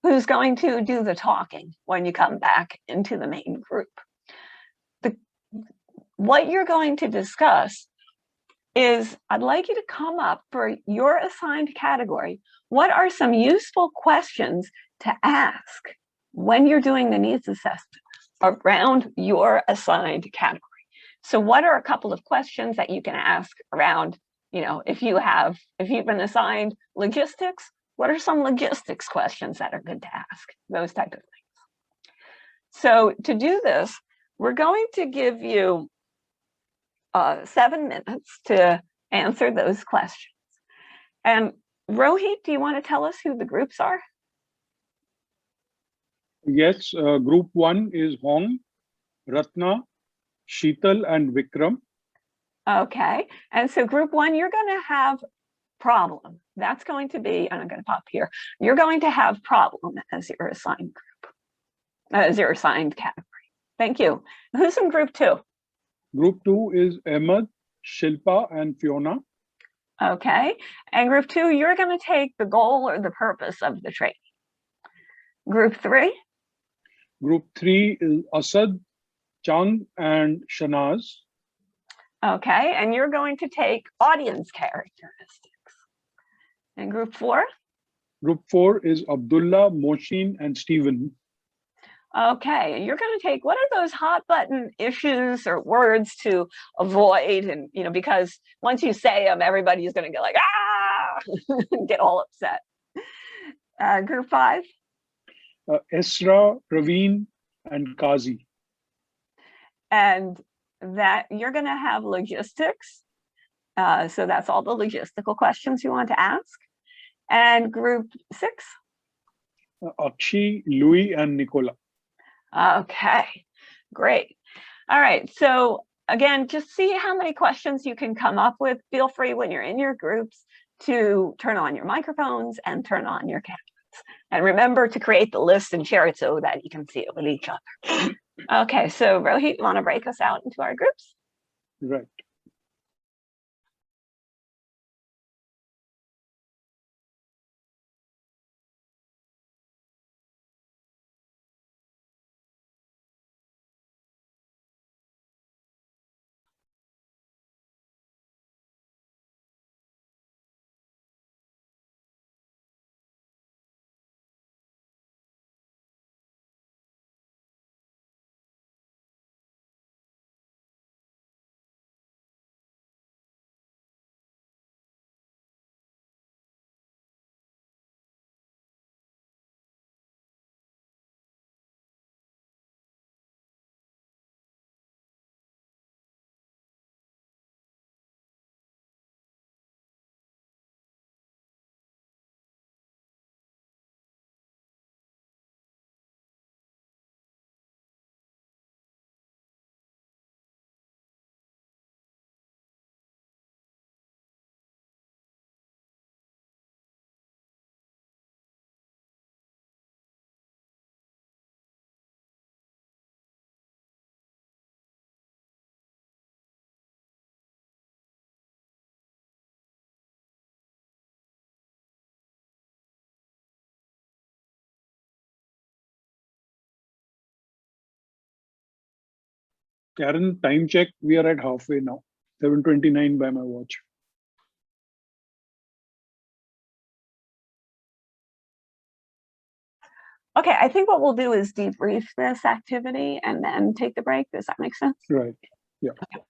who's going to do the talking when you come back into the main group. What you're going to discuss is, I'd like you to come up for your assigned category. What are some useful questions to ask when you're doing the needs assessment around your assigned category? So what are a couple of questions that you can ask around, if you've been assigned logistics, what are some logistics questions that are good to ask? Those type of things. So to do this, we're going to give you 7 minutes to answer those questions. And Rohit, do you want to tell us who the groups are? Yes, group 1 is Hong, Ratna, Sheetal, and Vikram. Okay, and so group 1, you're going to have problem. That's going to be, and I'm going to pop here, you're going to have problem as your assigned group, as your assigned category. Thank you. Who's in group 2? Group 2 is Ahmed, Shilpa, and Fiona. Okay, and group 2, you're going to take the goal or the purpose of the training. Group 3? Group 3 is Asad, Chang, and Shanaz. Okay, and you're going to take audience characteristics. And group 4? Group 4 is Abdullah, Moshin, and Stephen. Okay, you're going to take, what are those hot button issues or words to avoid? And, because once you say them, everybody's going to go like, ah, get all upset. Group 5? Esra, Praveen, and Kazi. And that you're going to have logistics. So that's all the logistical questions you want to ask. And group 6? Akshi, Louis, and Nicola. Okay, great. All right, so again, just see how many questions you can come up with. Feel free when you're in your groups to turn on your microphones and turn on your cameras. And remember to create the list and share it so that you can see it with each other. Okay, so Rohit, you want to break us out into our groups? Right. Karen, time check. We are at halfway now. 7:29 by my watch. Okay, I think what we'll do is debrief this activity and then take the break. Does that make sense? Right. Yeah. Okay.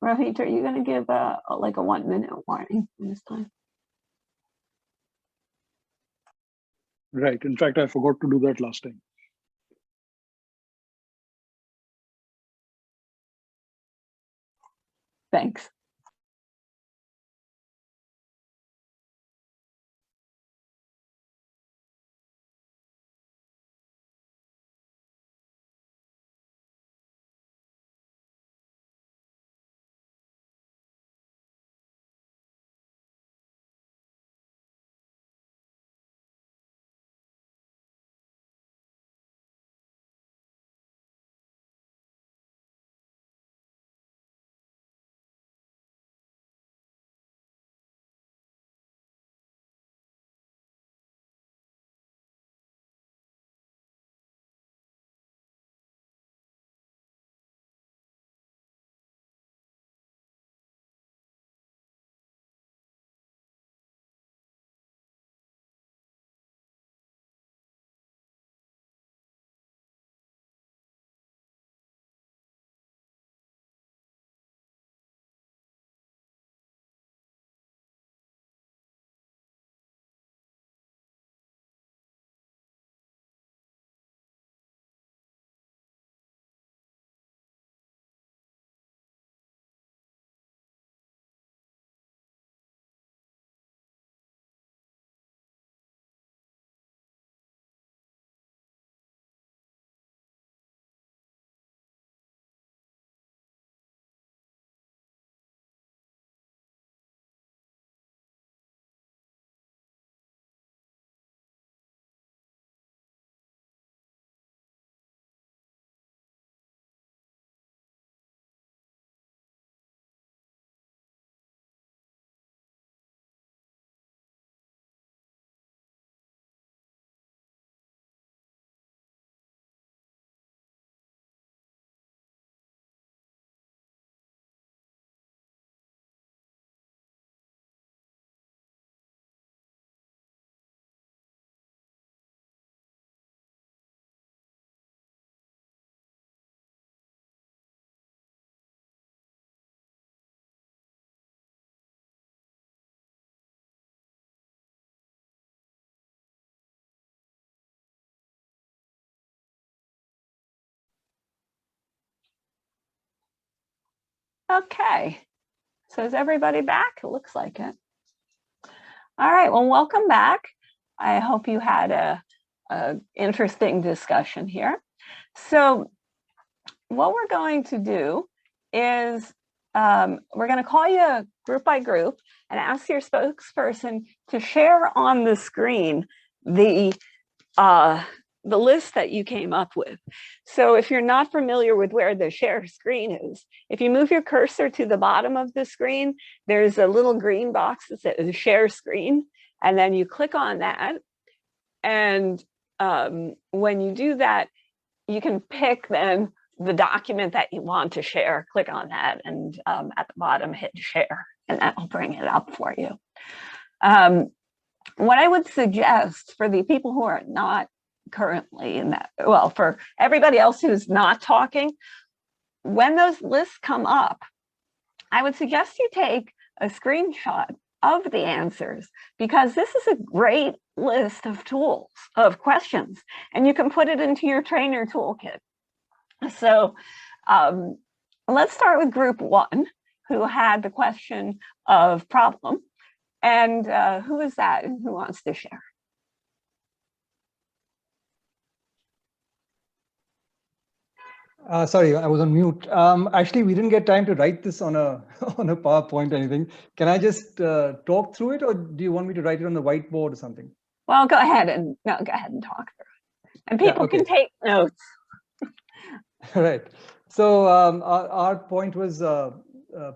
Rohit, are you going to give like a 1-minute warning this time? Right. In fact, I forgot to do that last time. Thanks. Okay, so is everybody back? It looks like it. All right, well, welcome back. I hope you had a interesting discussion here. So what we're going to do is we're going to call you group by group and ask your spokesperson to share on the screen the list that you came up with. So if you're not familiar with where the share screen is, if you move your cursor to the bottom of the screen, there's a little green box that says share screen, and then you click on that. And when you do that, you can pick then the document that you want to share, click on that, and at the bottom hit share, and that will bring it up for you. What I would suggest for the people who are not currently in that, well, for everybody else who's not talking, when those lists come up, I would suggest you take a screenshot of the answers, because this is a great list of tools, of questions, and you can put it into your trainer toolkit. So let's start with group 1, who had the question of problem. And who is that and who wants to share? Sorry, I was on mute. Actually, we didn't get time to write this on a on a PowerPoint or anything. Can I just talk through it, or do you want me to write it on the whiteboard or something? Well, go ahead and talk through it. And people can take notes. All right. So our point was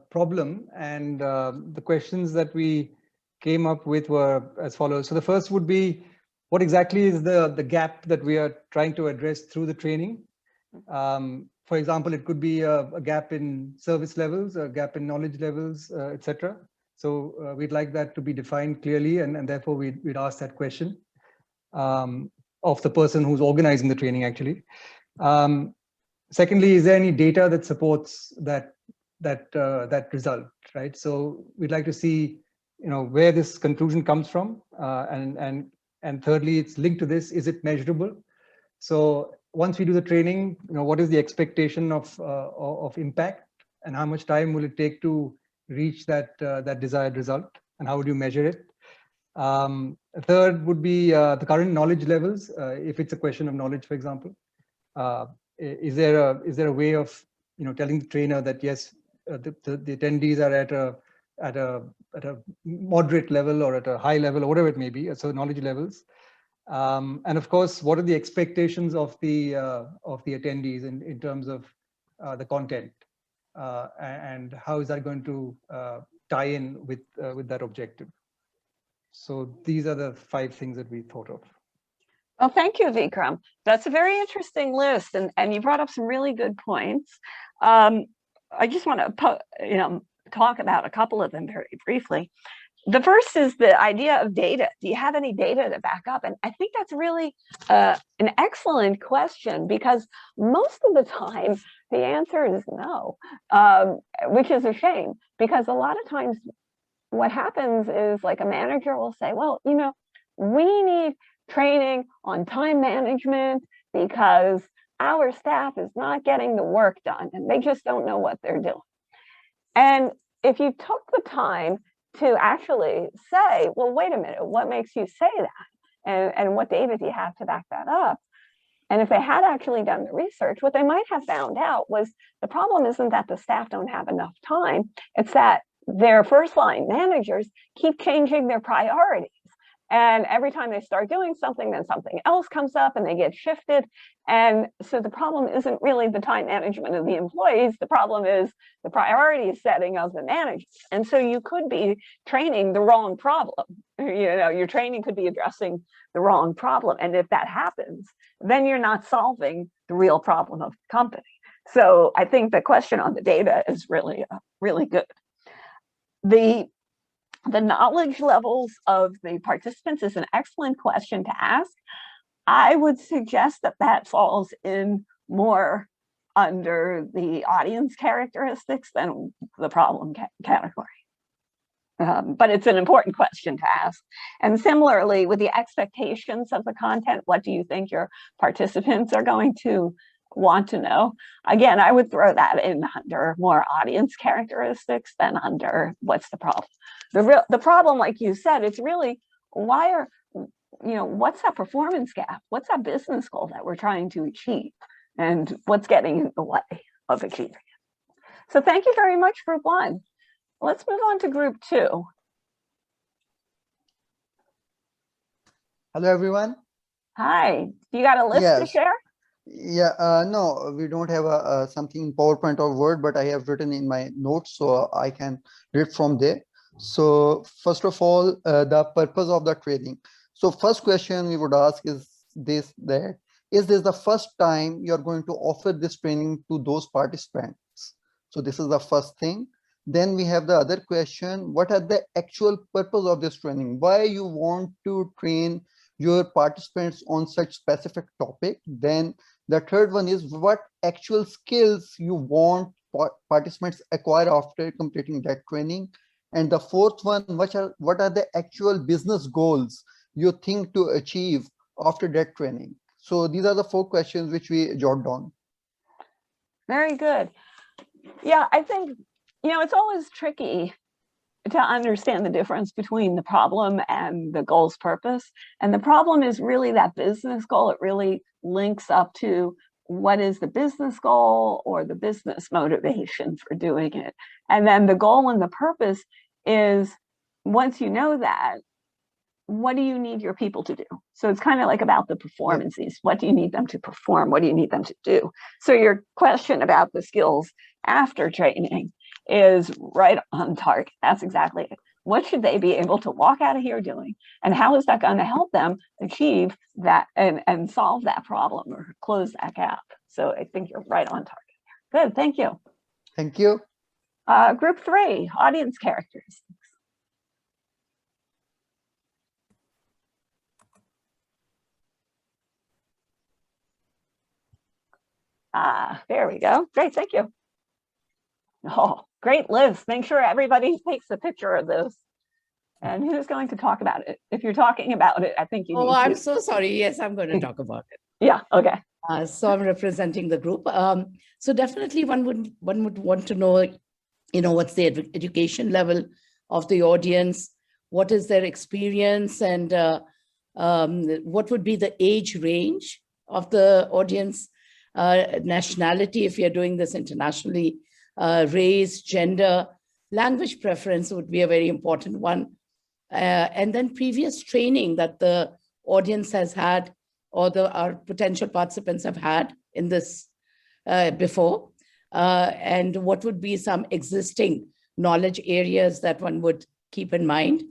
problem, and the questions that we came up with were as follows. So the first would be, what exactly is the gap that we are trying to address through the training? For example, it could be a gap in service levels, a gap in knowledge levels, etc. So we'd like that to be defined clearly, and therefore we'd ask that question of the person who's organizing the training, actually. Secondly, is there any data that supports that that result, right? So we'd like to see, where this conclusion comes from, and thirdly, it's linked to this: is it measurable? So once we do the training, what is the expectation of impact, and how much time will it take to reach that desired result, and how would you measure it? Third would be the current knowledge levels. If it's a question of knowledge, for example, is there a way of telling the trainer that yes, the attendees are at a moderate level or at a high level or whatever it may be, so knowledge levels. And of course, what are the expectations of the attendees in terms of the content, and how is that going to tie in with that objective? So these are the 5 things that we thought of. Well, thank you, Vikram. That's a very interesting list, and you brought up some really good points. I just want to talk about a couple of them very briefly. The first is the idea of data. Do you have any data to back up? And I think that's really an excellent question, because most of the time the answer is no, which is a shame, because a lot of times what happens is, like, a manager will say, well, we need training on time management because our staff is not getting the work done and they just don't know what they're doing. And if you took the time to actually say, well, wait a minute, what makes you say that? And what data do you have to back that up? And if they had actually done the research, what they might have found out was the problem isn't that the staff don't have enough time, it's that their first line managers keep changing their priorities. And every time they start doing something, then something else comes up and they get shifted. And so the problem isn't really the time management of the employees. The problem is the priority setting of the managers. And so you could be training the wrong problem. Your training could be addressing the wrong problem. And if that happens, then you're not solving the real problem of the company. So I think the question on the data is really, really good. The knowledge levels of the participants is an excellent question to ask. I would suggest that falls in more under the audience characteristics than the problem category. But it's an important question to ask. And similarly, with the expectations of the content, what do you think your participants are going to want to know? Again, I would throw that in under more audience characteristics than under what's the problem. The problem, like you said, it's really what's that performance gap? What's that business goal that we're trying to achieve? And what's getting in the way of achieving it? So thank you very much, group 1. Let's move on to group 2. Hello, everyone. Hi, you got a list to share? Yeah, no, we don't have something in PowerPoint or Word, but I have written in my notes, so I can read from there. So first of all, the purpose of the training. So first question we would ask is is this the first time you're going to offer this training to those participants? So this is the first thing. Then we have the other question, what are the actual purpose of this training? Why you want to train your participants on such specific topic? Then the third one is what actual skills you want participants acquire after completing that training? And the fourth one, what are the actual business goals you think to achieve after that training? So these are the 4 questions which we jotted down. Very good. Yeah, I think, it's always tricky to understand the difference between the problem and the goal's purpose. And the problem is really that business goal. It really links up to what is the business goal or the business motivation for doing it. And then the goal and the purpose is, once you know that, what do you need your people to do? So it's kind of like about the performances. What do you need them to perform? What do you need them to do? So your question about the skills after training is right on target. That's exactly it. What should they be able to walk out of here doing? And how is that going to help them achieve that and solve that problem or close that gap? So I think you're right on target. Good, thank you. Thank you. Group 3, audience characteristics. There we go. Great, thank you. Oh, Great, Liz. Make sure everybody takes a picture of this. And who's going to talk about it? If you're talking about it, I think you need to. Oh, I'm so sorry. Yes, I'm going to talk about it. Yeah, okay. So I'm representing the group. So definitely one would want to know, what's the education level of the audience, what is their experience, and what would be the age range of the audience, nationality, if you're doing this internationally, race, gender, language preference would be a very important one. And then previous training that the audience has had, or our potential participants have had in this before, and what would be some existing knowledge areas that one would keep in mind.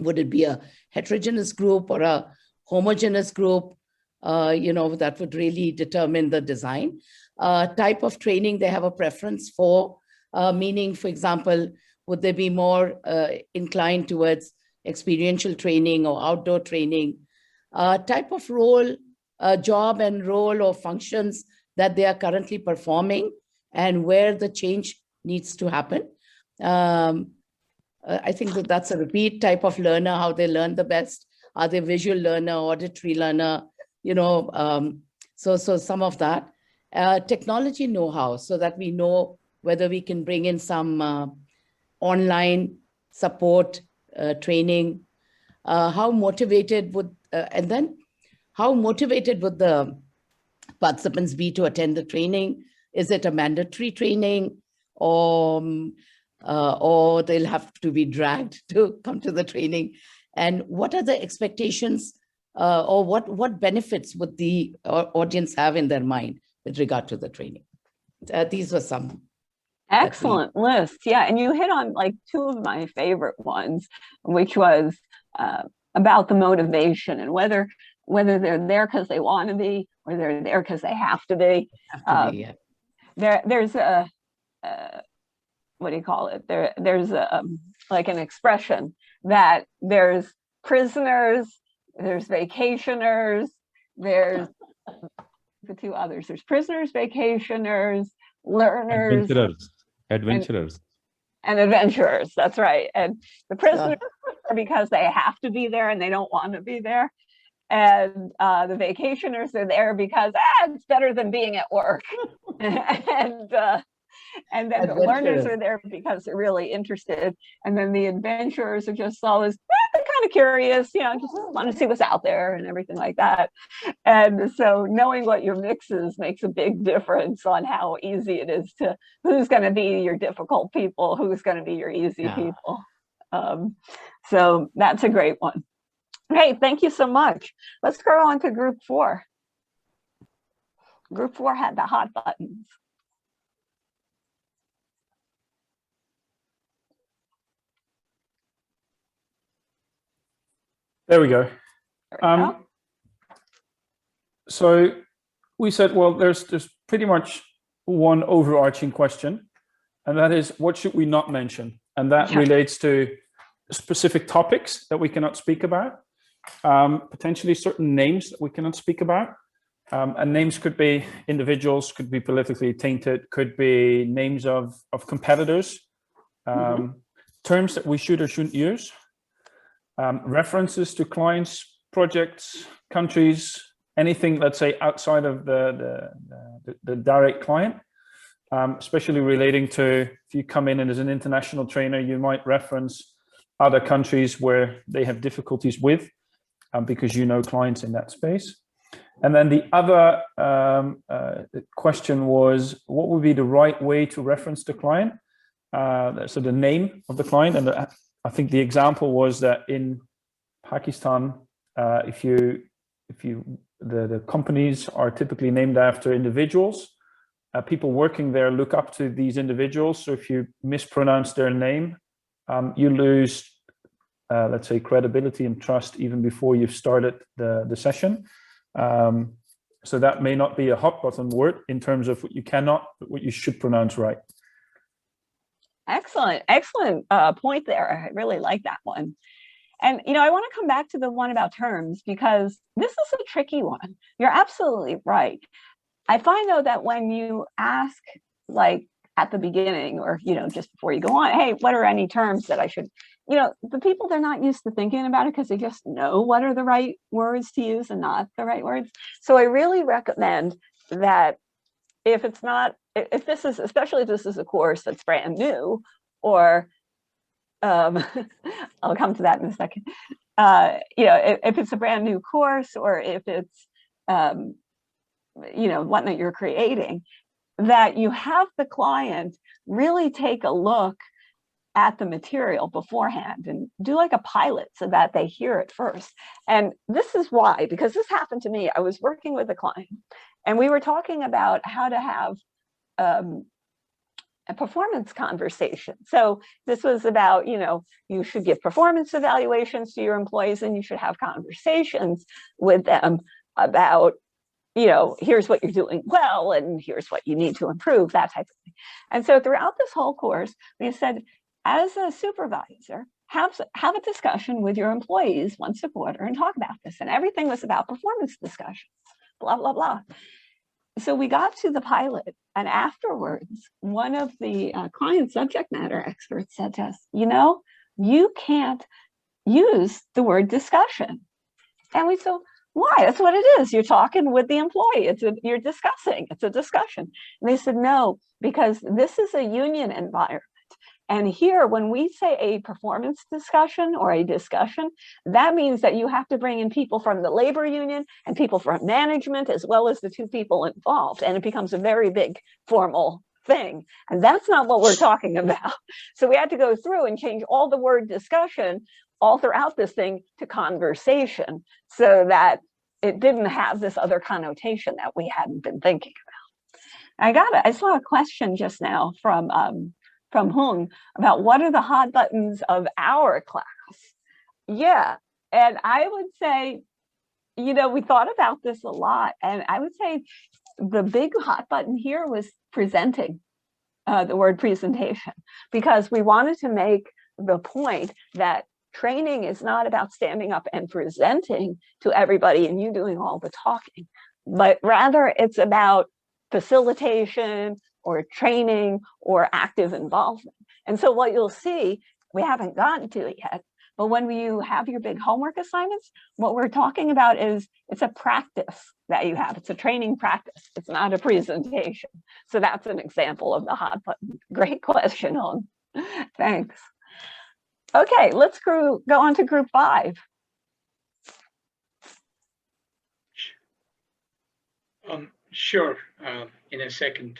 Would it be a heterogeneous group or a homogeneous group? That would really determine the design. Type of training they have a preference for, meaning, for example, would they be more inclined towards experiential training or outdoor training? Type of role, job and role or functions that they are currently performing and where the change needs to happen. I think that's a repeat type of learner, how they learn the best. Are they visual learner, auditory learner? So some of that. Technology know-how, so that we know whether we can bring in some online support training. How motivated would, and then how motivated would the participants be to attend the training? Is it a mandatory training, or they'll have to be dragged to come to the training? And what are the expectations, or what benefits would the audience have in their mind with regard to the training? These were some. Excellent list. Yeah, and you hit on like two of my favorite ones, which was about the motivation and whether they're there because they want to be or they're there because they have to be. Yeah. There's a what do you call it? There's a like an expression that there's prisoners, there's vacationers, there's the two others. There's prisoners, vacationers, learners, adventurers. And adventurers. That's right. And the prisoners are because they have to be there and they don't want to be there. And the vacationers are there because it's better than being at work. And then the learners are there because they're really interested. And then the adventurers are just always kind of curious, just want to see what's out there and everything like that. And so knowing what your mix is makes a big difference on how easy it is to, who's going to be your difficult people, who's going to be your easy people. So that's a great one. Okay, thank you so much. Let's go on to group 4. Group 4 had the hot buttons. There we go. So we said, well, there's pretty much one overarching question, and that is, what should we not mention? And that relates to specific topics that we cannot speak about, potentially certain names that we cannot speak about. And names could be individuals, could be politically tainted, could be names of competitors, terms that we should or shouldn't use. References to clients, projects, countries, anything, let's say, outside of the direct client, especially relating to, if you come in and as an international trainer, you might reference other countries where they have difficulties with, because you know clients in that space. And then the other question was, what would be the right way to reference the client? So the name of the client, and I think the example was that in Pakistan, the companies are typically named after individuals. People working there look up to these individuals. So if you mispronounce their name, you lose, let's say, credibility and trust even before you've started the session. So that may not be a hot button word in terms of what you cannot, but what you should pronounce right. Excellent point there. I really like that one. And I want to come back to the one about terms, because this is a tricky one. You're absolutely right. I find though that when you ask like at the beginning or, just before you go on, hey, what are any terms that I should, the people, they're not used to thinking about it because they just know what are the right words to use and not the right words. So I really recommend that if this is, especially if this is a course that's brand new, or I'll come to that in a second. If it's a brand new course, or if it's, one that you're creating, that you have the client really take a look at the material beforehand and do like a pilot so that they hear it first. And this is why, because this happened to me. I was working with a client and we were talking about how to have a performance conversation. So this was about, you should give performance evaluations to your employees and you should have conversations with them about, here's what you're doing well, and here's what you need to improve, that type of thing. And so throughout this whole course, we said, as a supervisor, have a discussion with your employees once a quarter and talk about this. And everything was about performance discussions, blah, blah, blah. So we got to the pilot, and afterwards, one of the client subject matter experts said to us, you can't use the word discussion. And we said, why? That's what it is. You're talking with the employee. You're discussing. It's a discussion. And they said, no, because this is a union environment. And here, when we say a performance discussion or a discussion, that means that you have to bring in people from the labor union and people from management, as well as the two people involved. And it becomes a very big formal thing. And that's not what we're talking about. So we had to go through and change all the word discussion all throughout this thing to conversation, so that it didn't have this other connotation that we hadn't been thinking about. I saw a question just now from Hung about what are the hot buttons of our class. Yeah, and I would say, we thought about this a lot, and I would say the big hot button here was presenting, the word presentation, because we wanted to make the point that training is not about standing up and presenting to everybody and you doing all the talking, but rather it's about facilitation or training or active involvement. And so what you'll see, we haven't gotten to it yet, but when you have your big homework assignments, what we're talking about is it's a practice that you have. It's a training practice. It's not a presentation. So that's an example of the hot button. Great question, Hung. Thanks. Okay, let's go on to group 5. Sure, in a second.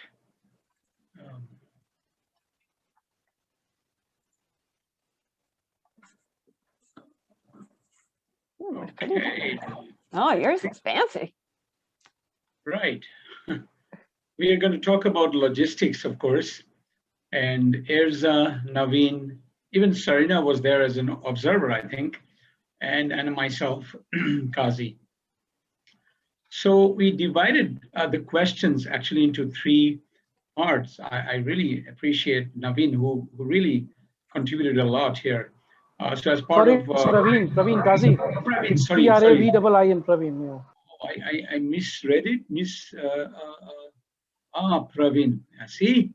Okay. Oh, yours is fancy. Right. We are going to talk about logistics, of course. And Erza, Naveen, even Sarina was there as an observer, I think, and myself, Kazi. So we divided the questions actually into 3 parts. I really appreciate Naveen, who really contributed a lot here. So as part of Praveen, Kazi. Praveen, sorry. Praveen, Praveen. Yeah. I misread it. Praveen. See.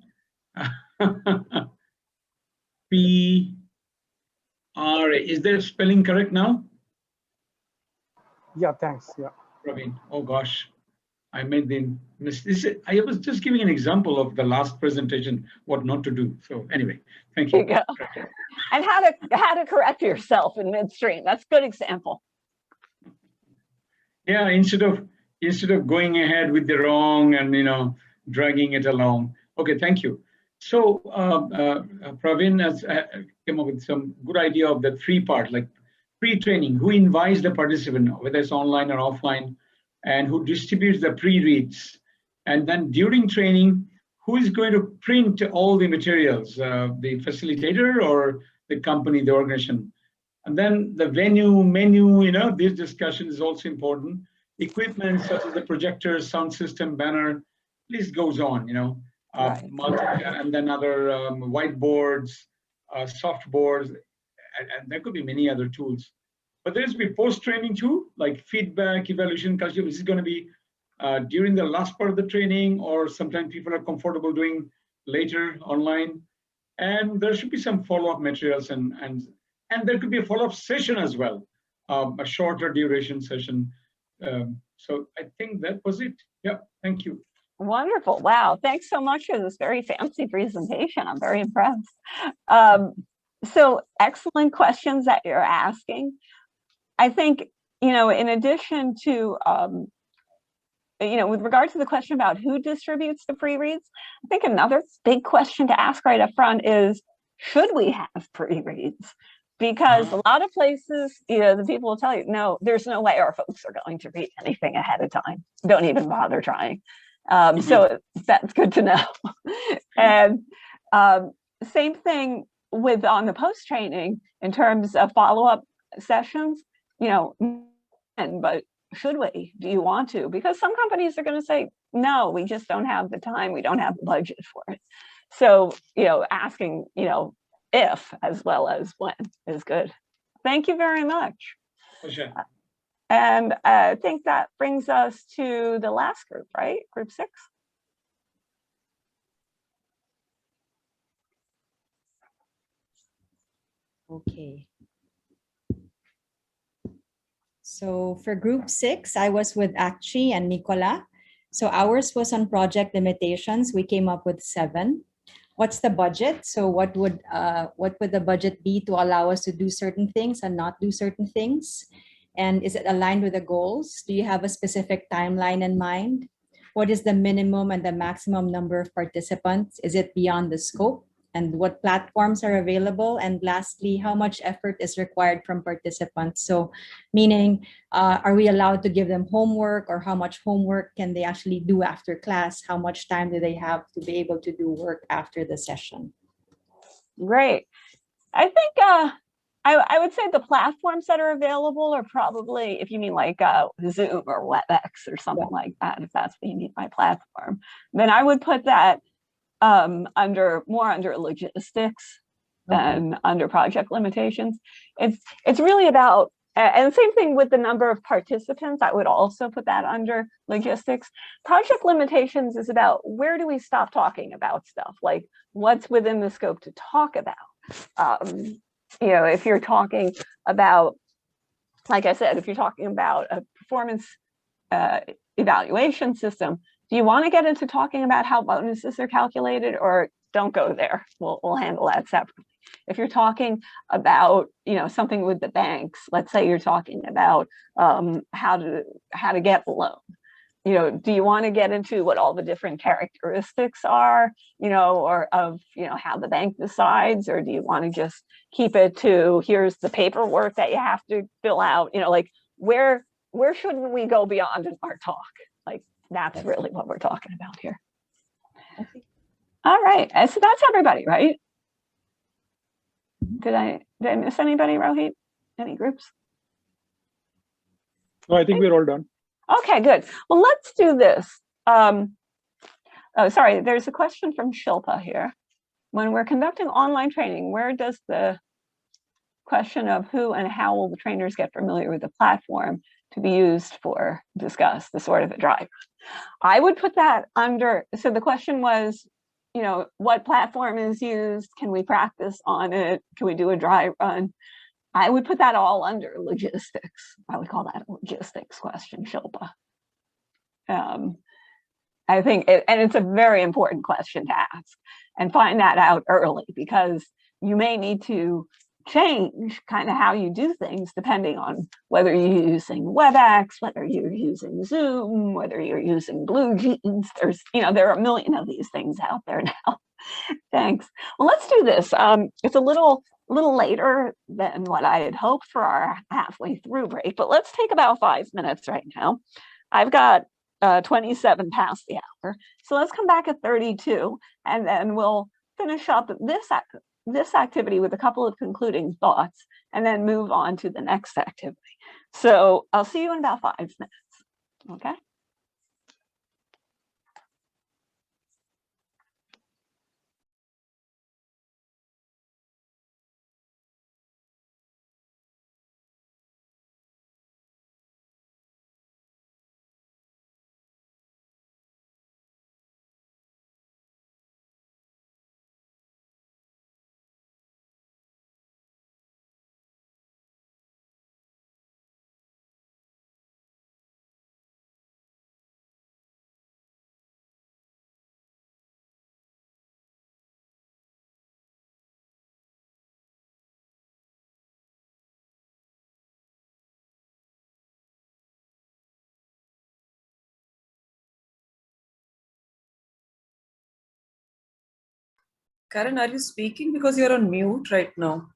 P-R-A. Is there spelling correct now? Yeah, thanks. Yeah. Praveen. Oh gosh, I made the mistake. I was just giving an example of the last presentation, what not to do. So anyway, thank you. There you go. And how to correct yourself in midstream. That's a good example. Yeah, instead of going ahead with the wrong and dragging it along. Okay, thank you. So Praveen has came up with some good idea of the 3-part, like pre-training, who invites the participant, whether it's online or offline, and who distributes the pre-reads. And then during training, who is going to print all the materials, the facilitator or the company, the organization? And then the menu, this discussion is also important. Equipment such as the projector, sound system, banner, list goes on, right. And then other whiteboards, soft boards, and there could be many other tools. But there's be post-training too, like feedback, evaluation, culture. This is going to be during the last part of the training, or sometimes people are comfortable doing later online. And there should be some follow-up materials and there could be a follow-up session as well, a shorter duration session. So I think that was it. Yeah, thank you. Wonderful. Wow. Thanks so much for this very fancy presentation. I'm very impressed. So excellent questions that you're asking. I think, in addition to, with regard to the question about who distributes the pre-reads, I think another big question to ask right up front is, should we have pre-reads? Because a lot of places, the people will tell you, no, there's no way our folks are going to read anything ahead of time. Don't even bother trying. So that's good to know. And same thing with on the post-training in terms of follow-up sessions, but should we? Do you want to? Because some companies are going to say, no, we just don't have the time. We don't have the budget for it. So, asking, if as well as when is good. Thank you very much. Pleasure. And I think that brings us to the last group, right? Group 6. Okay. So for group 6, I was with Akchi and Nicola. So ours was on project limitations. We came up with 7. What's the budget? So what would the budget be to allow us to do certain things and not do certain things? And is it aligned with the goals? Do you have a specific timeline in mind? What is the minimum and the maximum number of participants? Is it beyond the scope? And what platforms are available? And lastly, how much effort is required from participants? So meaning, are we allowed to give them homework, or how much homework can they actually do after class? How much time do they have to be able to do work after the session? Great. I think I would say the platforms that are available are probably, if you mean like Zoom or WebEx or something like that, if that's what you mean by platform, then I would put that under logistics than under project limitations. It's really about, and same thing with the number of participants, I would also put that under logistics. Project limitations is about, where do we stop talking about stuff? Like, what's within the scope to talk about? If you're talking about, like I said, if you're talking about a performance evaluation system, do you want to get into talking about how bonuses are calculated, or don't go there? We'll handle that separately. If you're talking about, something with the banks, let's say you're talking about how to get a loan. Do you want to get into what all the different characteristics are, or of, how the bank decides, or do you want to just keep it to, here's the paperwork that you have to fill out, like where should we go beyond in our talk? Like, that's really what we're talking about here. All right, so that's everybody, right? Did I miss anybody, Rohit? Any groups? No, I think we're all done. Okay, good. Well, let's do this. Oh, sorry, there's a question from Shilpa here. When we're conducting online training, where does the question of who and how will the trainers get familiar with the platform to be used for discuss the sort of a drive? I would put that under, so the question was, what platform is used? Can we practice on it? Can we do a dry run? I would put that all under logistics. I would call that a logistics question, Shilpa. I think, and it's a very important question to ask, and find that out early, because you may need to change kind of how you do things depending on whether you're using WebEx, whether you're using Zoom, whether you're using Blue Jeans. There are a million of these things out there now. Thanks. Well, let's do this. It's a little later than what I had hoped for our halfway through break, but let's take about 5 minutes right now. I've got 27 past the hour, so let's come back at 32, and then we'll finish up this activity with a couple of concluding thoughts, and then move on to the next activity. So I'll see you in about 5 minutes. Okay. Karen, are you speaking? Because you're on mute right now.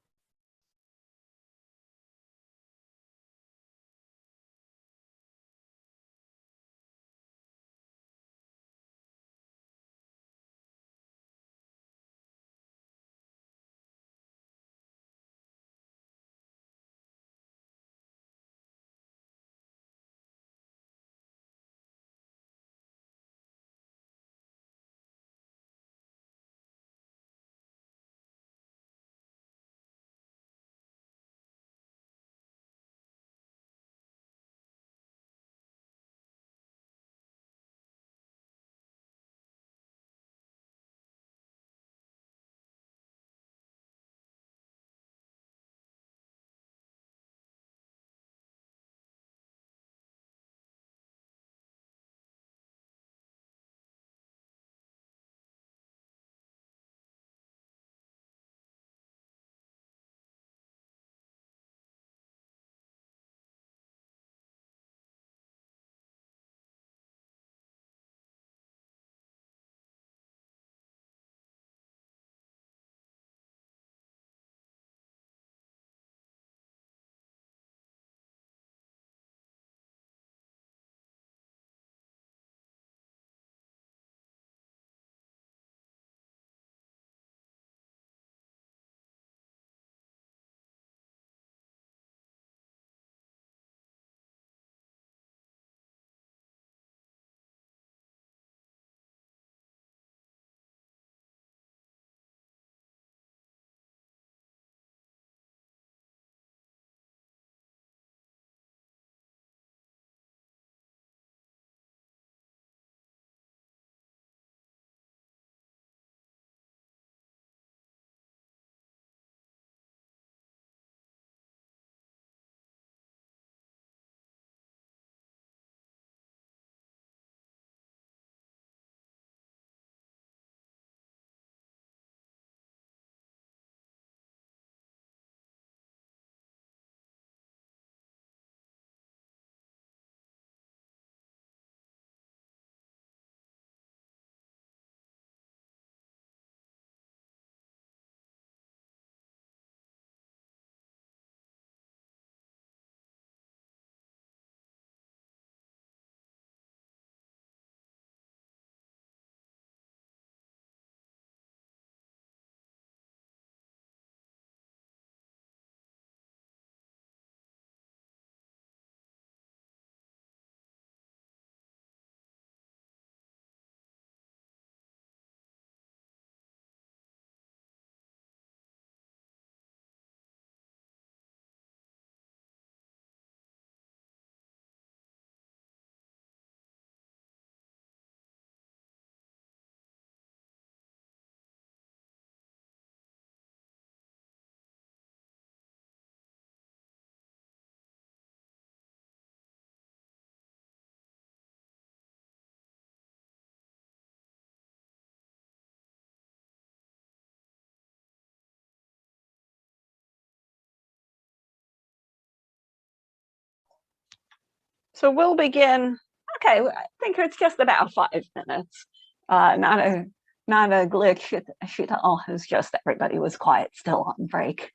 So we'll begin. Okay, I think it's just about 5 minutes. Not a glitch at all. It's just everybody was quiet still on break.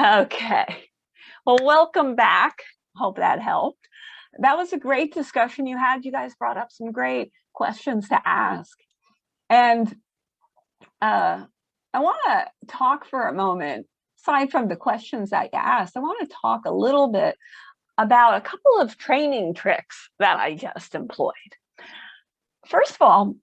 Okay. Well, welcome back. Hope that helped. That was a great discussion you had. You guys brought up some great questions to ask. And I want to talk for a moment, aside from the questions that you asked, I want to talk a little bit about a couple of training tricks that I just employed. First of all,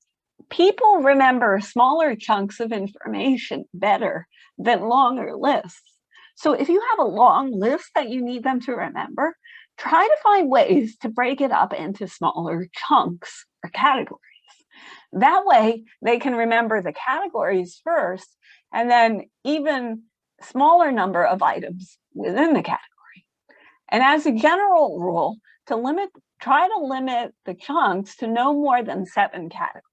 people remember smaller chunks of information better than longer lists. So if you have a long list that you need them to remember, try to find ways to break it up into smaller chunks or categories. That way they can remember the categories first and then even smaller number of items within the category. And as a general rule, try to limit the chunks to no more than 7 categories.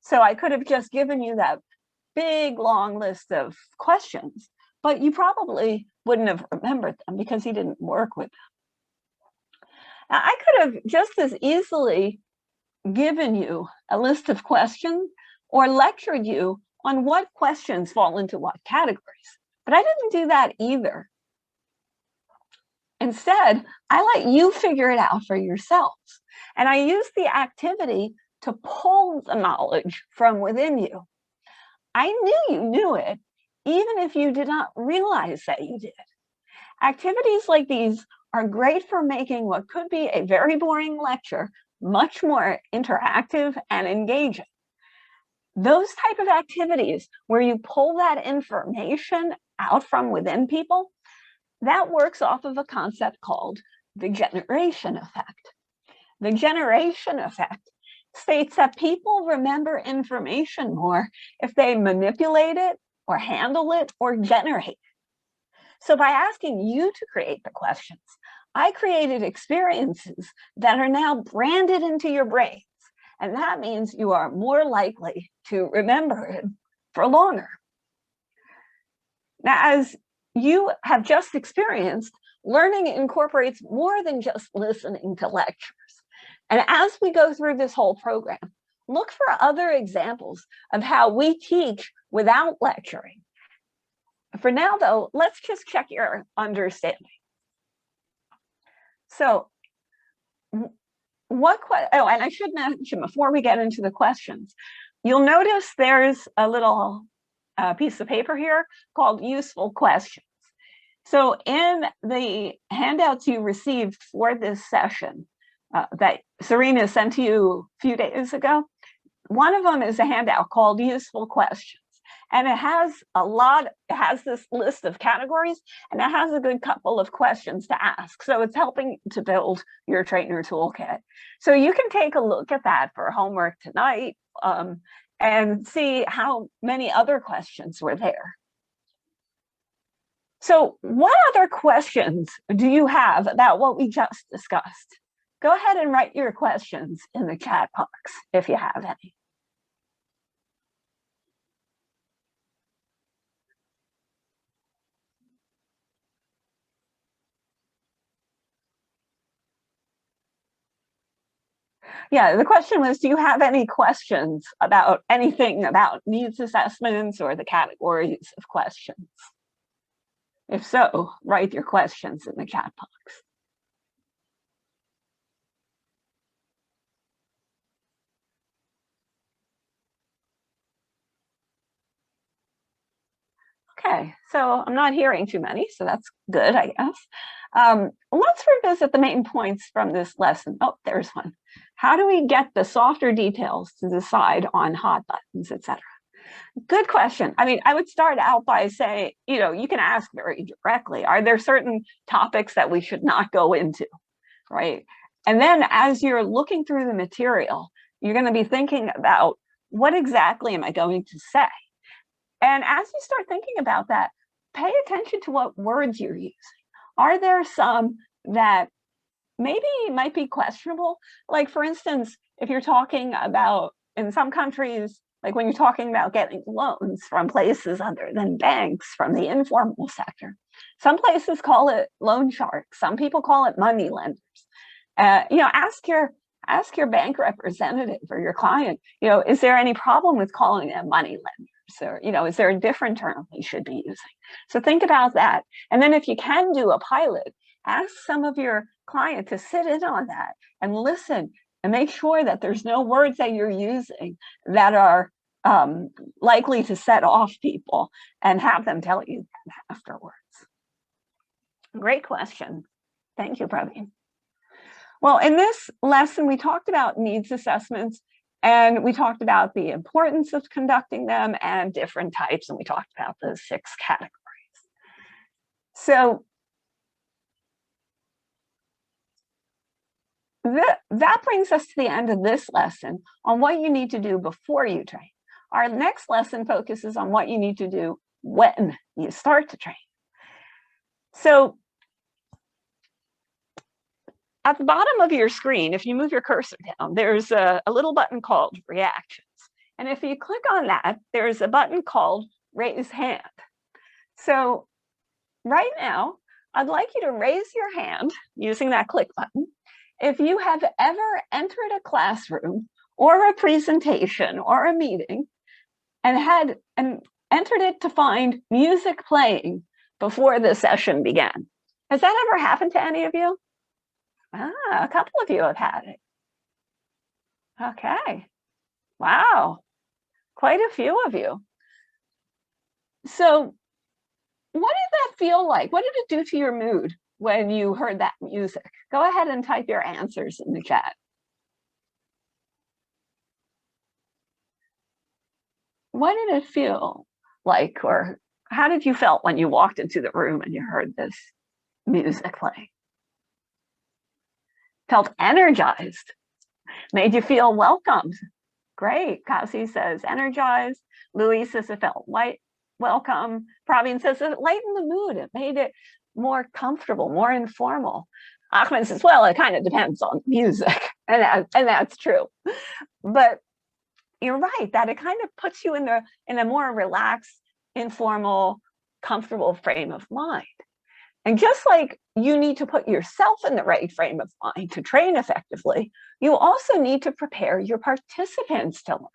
So I could have just given you that big long list of questions, but you probably wouldn't have remembered them because you didn't work with them. Now, I could have just as easily given you a list of questions or lectured you on what questions fall into what categories. But I didn't do that either. Instead, I let you figure it out for yourselves. And I used the activity to pull the knowledge from within you. I knew you knew it, even if you did not realize that you did. Activities like these are great for making what could be a very boring lecture much more interactive and engaging. Those type of activities where you pull that information out from within people, that works off of a concept called the generation effect. The generation effect states that people remember information more if they manipulate it or handle it or generate it. So by asking you to create the questions, I created experiences that are now branded into your brains. And that means you are more likely to remember it for longer. Now, as you have just experienced, learning incorporates more than just listening to lectures. And as we go through this whole program, look for other examples of how we teach without lecturing. For now, though, let's just check your understanding. So, and I should mention before we get into the questions, you'll notice there's a little piece of paper here called useful questions. So in the handouts you received for this session that Serena sent to you a few days ago, one of them is a handout called useful questions. And it has this list of categories, and it has a good couple of questions to ask. So it's helping to build your trainer toolkit. So you can take a look at that for homework tonight and see how many other questions were there. So what other questions do you have about what we just discussed? Go ahead and write your questions in the chat box if you have any. Yeah, the question was, do you have any questions about anything about needs assessments or the categories of questions? If so, write your questions in the chat box. Okay, so I'm not hearing too many, so that's good, I guess. Let's revisit the main points from this lesson. Oh, there's one. How do we get the softer details to decide on hot buttons, etc.? Good question. I mean, I would start out by saying, you can ask very directly, are there certain topics that we should not go into, right? And then as you're looking through the material, you're going to be thinking about what exactly am I going to say? And as you start thinking about that, pay attention to what words you're using. Are there some that maybe might be questionable? Like, for instance, if you're talking about, in some countries, like when you're talking about getting loans from places other than banks, from the informal sector, some places call it loan sharks. Some people call it money lenders. Ask your bank representative or your client, is there any problem with calling them money lenders? Or, is there a different term we should be using? So think about that. And then if you can do a pilot, ask some of your client to sit in on that and listen and make sure that there's no words that you're using that are likely to set off people, and have them tell you that afterwards. Great question. Thank you, Praveen. Well, in this lesson, we talked about needs assessments, and we talked about the importance of conducting them and different types, and we talked about the 6 categories. So that brings us to the end of this lesson on what you need to do before you train. Our next lesson focuses on what you need to do when you start to train. So at the bottom of your screen, if you move your cursor down, there's a little button called Reactions. And if you click on that, there's a button called Raise Hand. So right now, I'd like you to raise your hand using that click button if you have ever entered a classroom or a presentation or a meeting and entered it to find music playing before the session began. Has that ever happened to any of you? A couple of you have had it. Okay. Wow. Quite a few of you. So what did that feel like? What did it do to your mood when you heard that music? Go ahead and type your answers in the chat. What did it feel like, or how did you felt when you walked into the room and you heard this music playing? Felt energized, made you feel welcomed. Great. Kasi says energized. Louis says it felt welcome. Praveen says it lightened the mood. It made it more comfortable, more informal. Ahmed says, well, it kind of depends on music. And that's true. But you're right that it kind of puts you in a more relaxed, informal, comfortable frame of mind. And just like you need to put yourself in the right frame of mind to train effectively, you also need to prepare your participants to learn.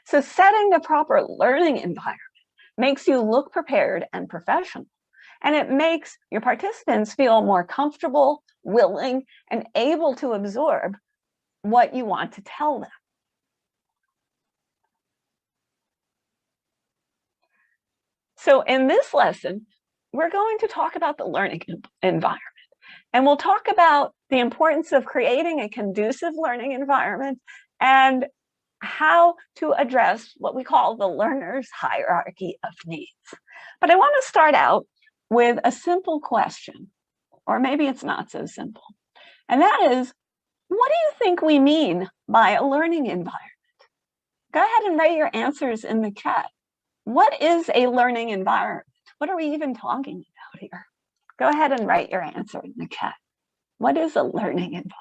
So setting the proper learning environment makes you look prepared and professional. And it makes your participants feel more comfortable, willing, and able to absorb what you want to tell them. So in this lesson, we're going to talk about the learning environment. And we'll talk about the importance of creating a conducive learning environment and how to address what we call the learner's hierarchy of needs. But I want to start out with a simple question, or maybe it's not so simple. And that is, what do you think we mean by a learning environment? Go ahead and write your answers in the chat. What is a learning environment? What are we even talking about here? Go ahead and write your answer in the chat. What is a learning environment?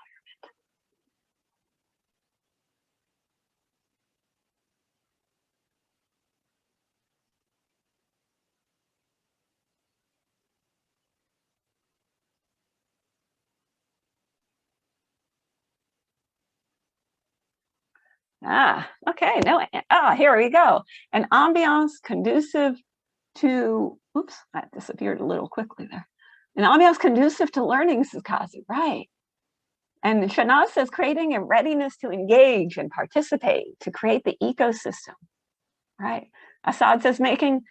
Okay, no, here we go. An ambiance conducive to, oops, that disappeared a little quickly there. An ambiance conducive to learning, says Kazi, right. And Shanaz says creating a readiness to engage and participate, to create the ecosystem, right. Assad says making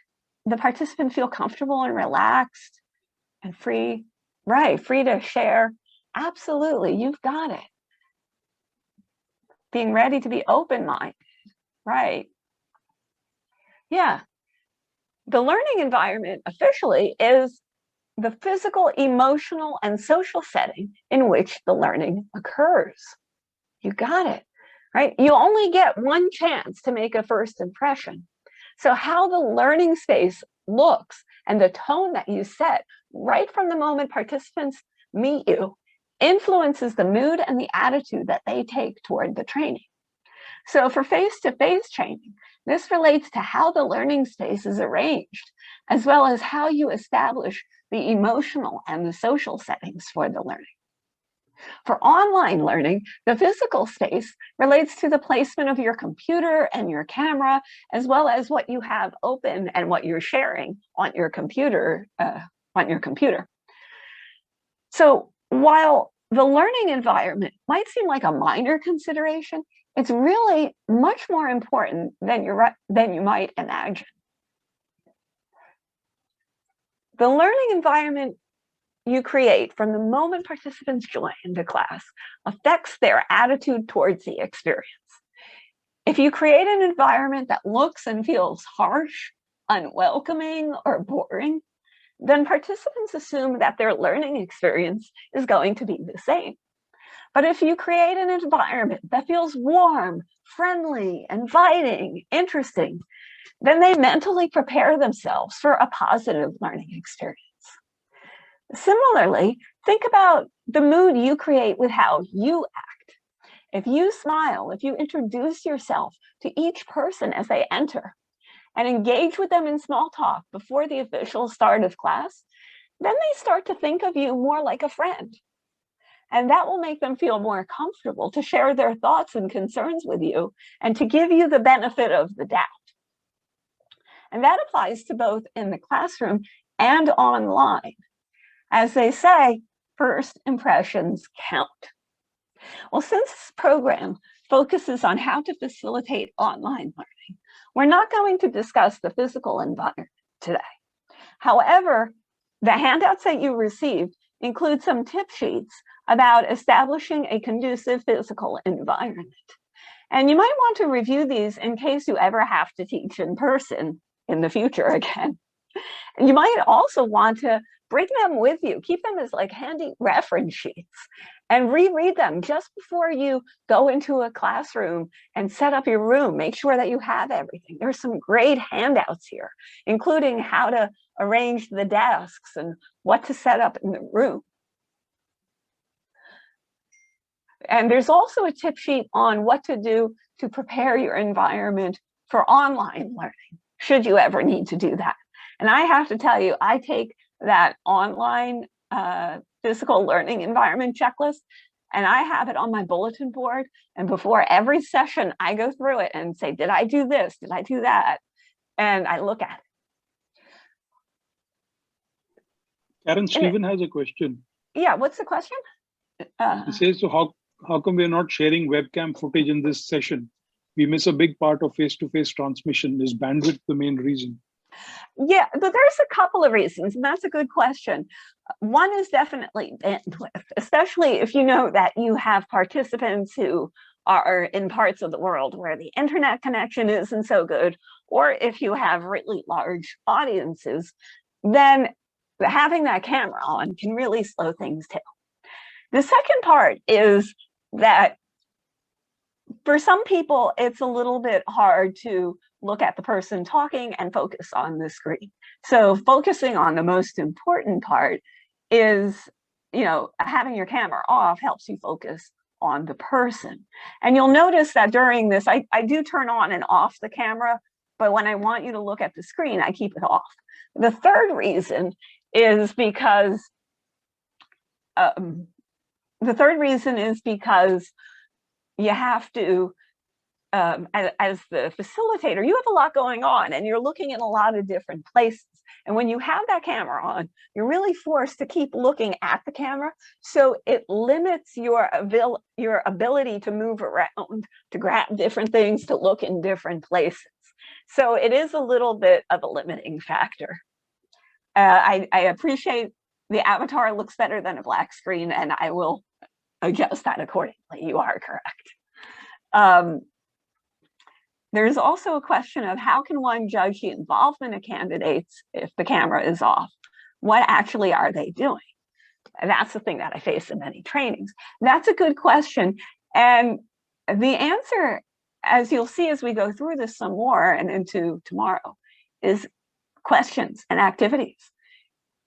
the participant feel comfortable and relaxed and free, right, free to share. Absolutely, you've got it. Being ready to be open-minded, right? Yeah. The learning environment officially is the physical, emotional, and social setting in which the learning occurs. You got it, right? You only get one chance to make a first impression. So how the learning space looks and the tone that you set right from the moment participants meet you influences the mood and the attitude that they take toward the training. So for face-to-face training, this relates to how the learning space is arranged, as well as how you establish the emotional and the social settings for the learning. For online learning, the physical space relates to the placement of your computer and your camera, as well as what you have open and what you're sharing on your computer. So while the learning environment might seem like a minor consideration, it's really much more important than you might imagine. The learning environment you create from the moment participants join the class affects their attitude towards the experience. If you create an environment that looks and feels harsh, unwelcoming, or boring, then participants assume that their learning experience is going to be the same. But if you create an environment that feels warm, friendly, inviting, interesting, then they mentally prepare themselves for a positive learning experience. Similarly, think about the mood you create with how you act. If you smile, if you introduce yourself to each person as they enter and engage with them in small talk before the official start of class, then they start to think of you more like a friend. And that will make them feel more comfortable to share their thoughts and concerns with you and to give you the benefit of the doubt. And that applies to both in the classroom and online. As they say, first impressions count. Well, since this program focuses on how to facilitate online learning, we're not going to discuss the physical environment today. However, the handouts that you received include some tip sheets about establishing a conducive physical environment. And you might want to review these in case you ever have to teach in person in the future again. You might also want to bring them with you, keep them as like handy reference sheets, and reread them just before you go into a classroom and set up your room. Make sure that you have everything. There's some great handouts here, including how to arrange the desks and what to set up in the room. And there's also a tip sheet on what to do to prepare your environment for online learning, should you ever need to do that. And I have to tell you, I take that online physical learning environment checklist, and I have it on my bulletin board. And before every session, I go through it and say, did I do this? Did I do that? And I look at it. Karen, Stephen has a question. Yeah, what's the question? He says, so how come we're not sharing webcam footage in this session? We miss a big part of face-to-face transmission. Is bandwidth the main reason? Yeah, but there's a couple of reasons, and that's a good question. One is definitely bandwidth, especially if you know that you have participants who are in parts of the world where the internet connection isn't so good, or if you have really large audiences, then having that camera on can really slow things down. The second part is that for some people, it's a little bit hard to look at the person talking and focus on the screen. So focusing on the most important part is, having your camera off helps you focus on the person. And you'll notice that during this, I do turn on and off the camera, but when I want you to look at the screen, I keep it off. The third reason is because you have to, as the facilitator, you have a lot going on and you're looking in a lot of different places. And when you have that camera on, you're really forced to keep looking at the camera. So it limits your ability to move around, to grab different things, to look in different places. So it is a little bit of a limiting factor. I appreciate the avatar looks better than a black screen, and I will adjust that accordingly. You are correct. There's also a question of how can one judge the involvement of candidates if the camera is off? What actually are they doing? And that's the thing that I face in many trainings. That's a good question. And the answer, as you'll see as we go through this some more and into tomorrow, is questions and activities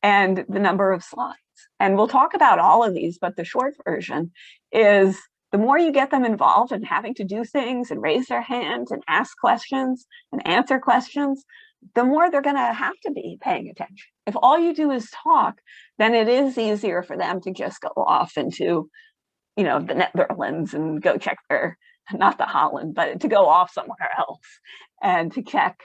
and the number of slides. And we'll talk about all of these, but the short version is the more you get them involved in having to do things and raise their hands and ask questions and answer questions, the more they're going to have to be paying attention. If all you do is talk, then it is easier for them to just go off into, the Netherlands and go check not the Holland, but to go off somewhere else and to check,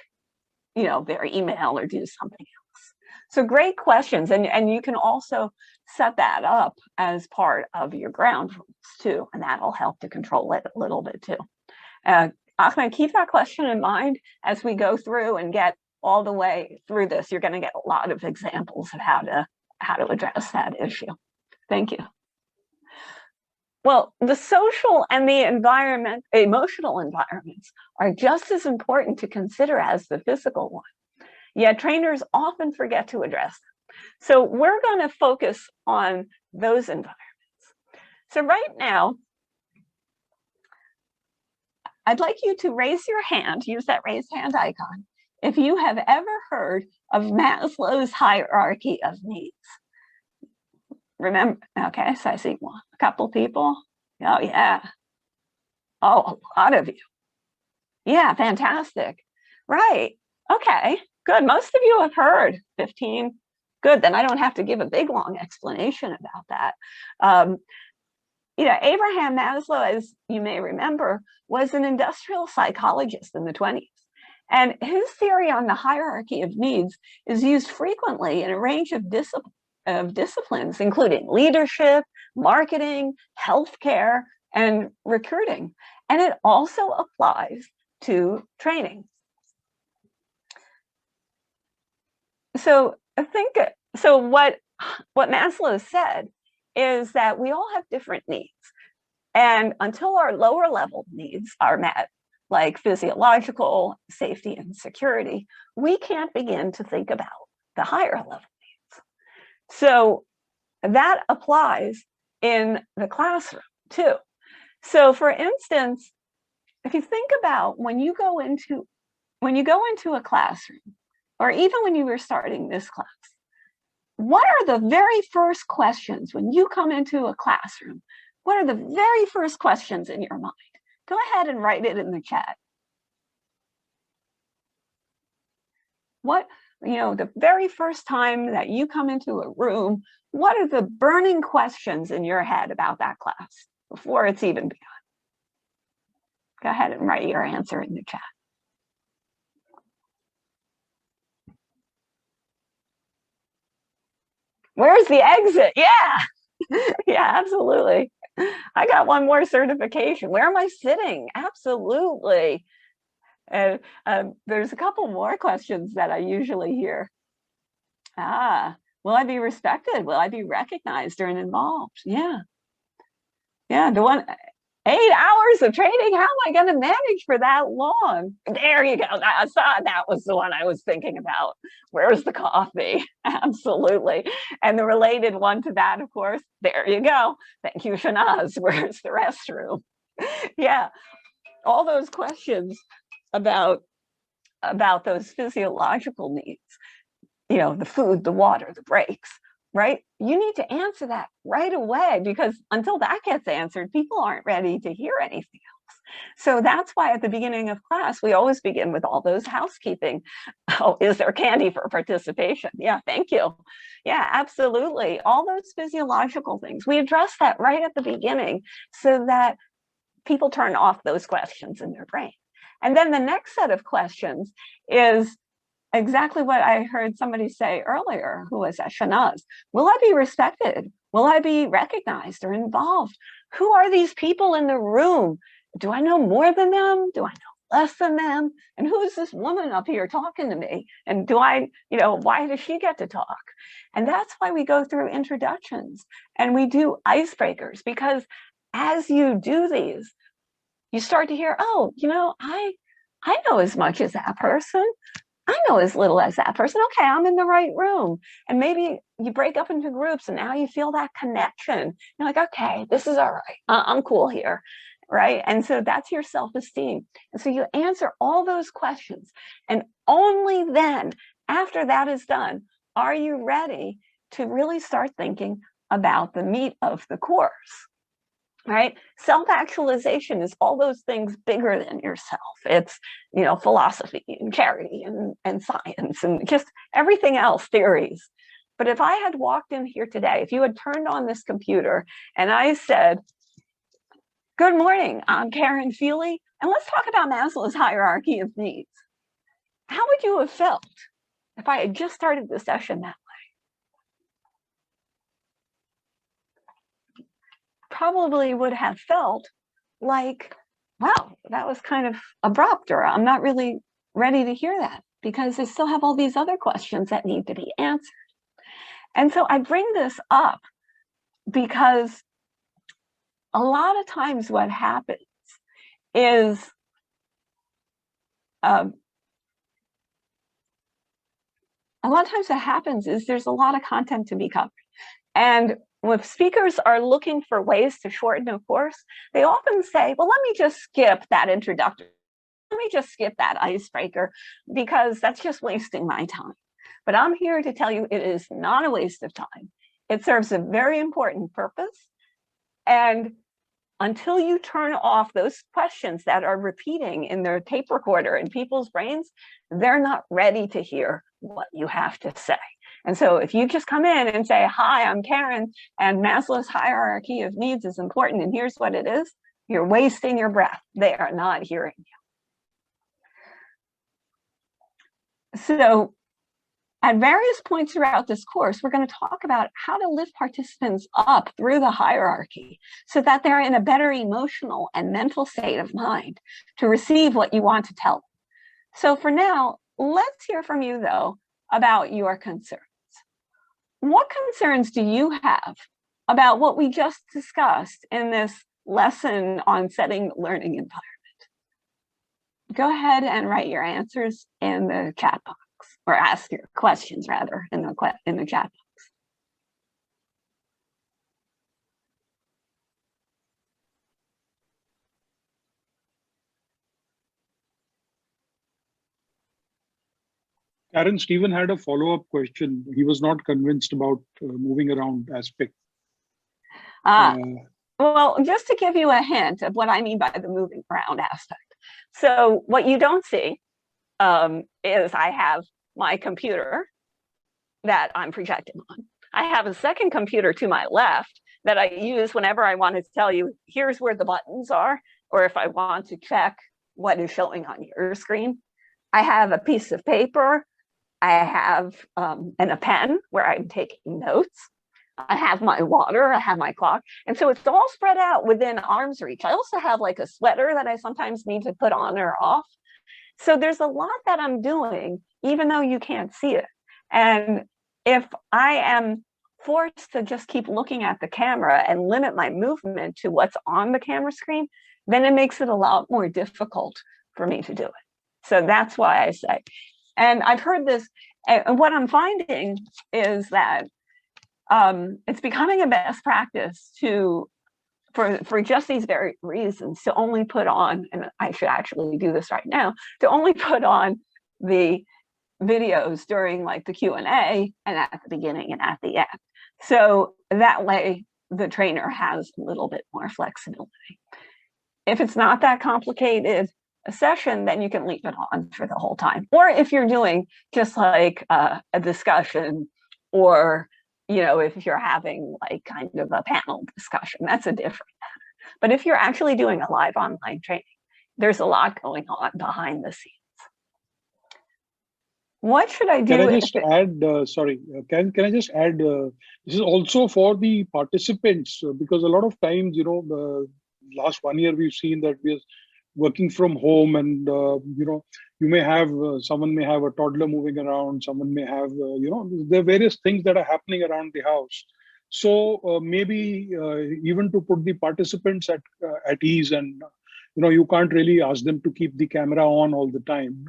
their email or do something else. So great questions. And you can also set that up as part of your ground rules too, and that'll help to control it a little bit too. Ahmed, keep that question in mind as we go through and get all the way through this. You're going to get a lot of examples of how to address that issue. Thank you. Well, the social and the emotional environments are just as important to consider as the physical one. Yet trainers often forget to address them. So we're going to focus on those environments. So right now, I'd like you to raise your hand, use that raised hand icon, if you have ever heard of Maslow's hierarchy of needs. Remember, okay, so I see a couple people. Oh, yeah. Oh, a lot of you. Yeah, fantastic. Right. Okay, good. Most of you have heard 15. Good, then I don't have to give a big, long explanation about that. Abraham Maslow, as you may remember, was an industrial psychologist in the 1920s. And his theory on the hierarchy of needs is used frequently in a range of disciplines, including leadership, marketing, healthcare, and recruiting. And it also applies to training. So what Maslow said is that we all have different needs. And until our lower level needs are met, like physiological safety and security, we can't begin to think about the higher level needs. So that applies in the classroom too. So for instance, if you think about when you go into a classroom, or even when you were starting this class, what are the very first questions when you come into a classroom? What are the very first questions in your mind? Go ahead and write it in the chat. The very first time that you come into a room, what are the burning questions in your head about that class before it's even begun? Go ahead and write your answer in the chat. Where's the exit? Yeah, yeah, absolutely. I got one more certification. Where am I sitting? Absolutely. And there's a couple more questions that I usually hear. Will I be respected? Will I be recognized or involved? Yeah. Yeah, the one, 8 hours of training, how am I going to manage for that long? There you go. I saw that was the one I was thinking about. Where's the coffee? Absolutely. And the related one to that, of course, there you go. Thank you, Shanaz. Where's the restroom? Yeah, all those questions about those physiological needs, the food, the water, the breaks, right? You need to answer that right away, because until that gets answered, people aren't ready to hear anything else. So that's why at the beginning of class, we always begin with all those housekeeping. Oh, is there candy for participation? Yeah, thank you. Yeah, absolutely. All those physiological things. We address that right at the beginning so that people turn off those questions in their brain. And then the next set of questions is exactly what I heard somebody say earlier, who was at Shanaz. Will I be respected? Will I be recognized or involved? Who are these people in the room? Do I know more than them? Do I know less than them? And who is this woman up here talking to me? And why does she get to talk? And that's why we go through introductions and we do icebreakers, because as you do these, you start to hear, oh, I know as much as that person. I know as little as that person. Okay, I'm in the right room. And maybe you break up into groups and now you feel that connection. You're like, okay, this is all right. I'm cool here, right? And so that's your self-esteem. And so you answer all those questions. And only then, after that is done, are you ready to really start thinking about the meat of the course. Right? Self-actualization is all those things bigger than yourself. It's, philosophy and charity and science and just everything else, theories. But if I had walked in here today, if you had turned on this computer and I said, good morning, I'm Karen Feely, and let's talk about Maslow's hierarchy of needs. How would you have felt if I had just started the session that way? Probably would have felt like, wow, that was kind of abrupt, or I'm not really ready to hear that because I still have all these other questions that need to be answered. And so I bring this up because a lot of times what happens is there's a lot of content to be covered. And when speakers are looking for ways to shorten a course, they often say, well, let me just skip that introductory. Let me just skip that icebreaker because that's just wasting my time. But I'm here to tell you it is not a waste of time. It serves a very important purpose. And until you turn off those questions that are repeating in their tape recorder in people's brains, they're not ready to hear what you have to say. And so if you just come in and say, hi, I'm Karen, and Maslow's hierarchy of needs is important, and here's what it is, you're wasting your breath. They are not hearing you. So at various points throughout this course, we're going to talk about how to lift participants up through the hierarchy so that they're in a better emotional and mental state of mind to receive what you want to tell them. So for now, let's hear from you, though, about your concerns. What concerns do you have about what we just discussed in this lesson on setting the learning environment? Go ahead and write your answers in the chat box, or ask your questions rather in the chat box. Karen, Stephen had a follow-up question. He was not convinced about moving around aspect. Well, just to give you a hint of what I mean by the moving around aspect. So what you don't see is I have my computer that I'm projecting on. I have a second computer to my left that I use whenever I want to tell you, here's where the buttons are, or if I want to check what is showing on your screen. I have a piece of paper. I have a pen where I'm taking notes. I have my water, I have my clock. And so it's all spread out within arm's reach. I also have like a sweater that I sometimes need to put on or off. So there's a lot that I'm doing, even though you can't see it. And if I am forced to just keep looking at the camera and limit my movement to what's on the camera screen, then it makes it a lot more difficult for me to do it. So that's why I say, and I've heard this, and what I'm finding is that it's becoming a best practice for just these very reasons, to only put on, and I should actually do this right now, to only put on the videos during like the Q&A and at the beginning and at the end. So that way the trainer has a little bit more flexibility. If it's not that complicated a session, then you can leave it on for the whole time. Or if you're doing just like a discussion, or if you're having like kind of a panel discussion, that's a different matter. But if you're actually doing a live online training, there's a lot going on behind the scenes. What should I do? Can I just add, sorry, can I just add, this is also for the participants, because a lot of times, the last 1 year we've seen that we're working from home, and you may have someone may have a toddler moving around, someone may have there are various things that are happening around the house. So maybe even to put the participants at ease, and you can't really ask them to keep the camera on all the time.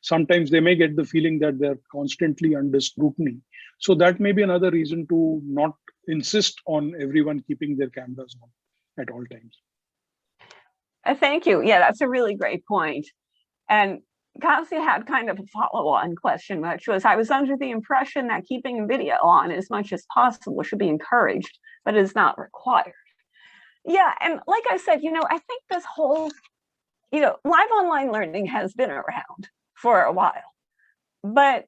Sometimes they may get the feeling that they're constantly under scrutiny. So that may be another reason to not insist on everyone keeping their cameras on at all times. Thank you. Yeah, that's a really great point. And Kasi had kind of a follow-on question, which was, I was under the impression that keeping a video on as much as possible should be encouraged, but is not required. Yeah, and like I said, I think this whole, live online learning has been around for a while, but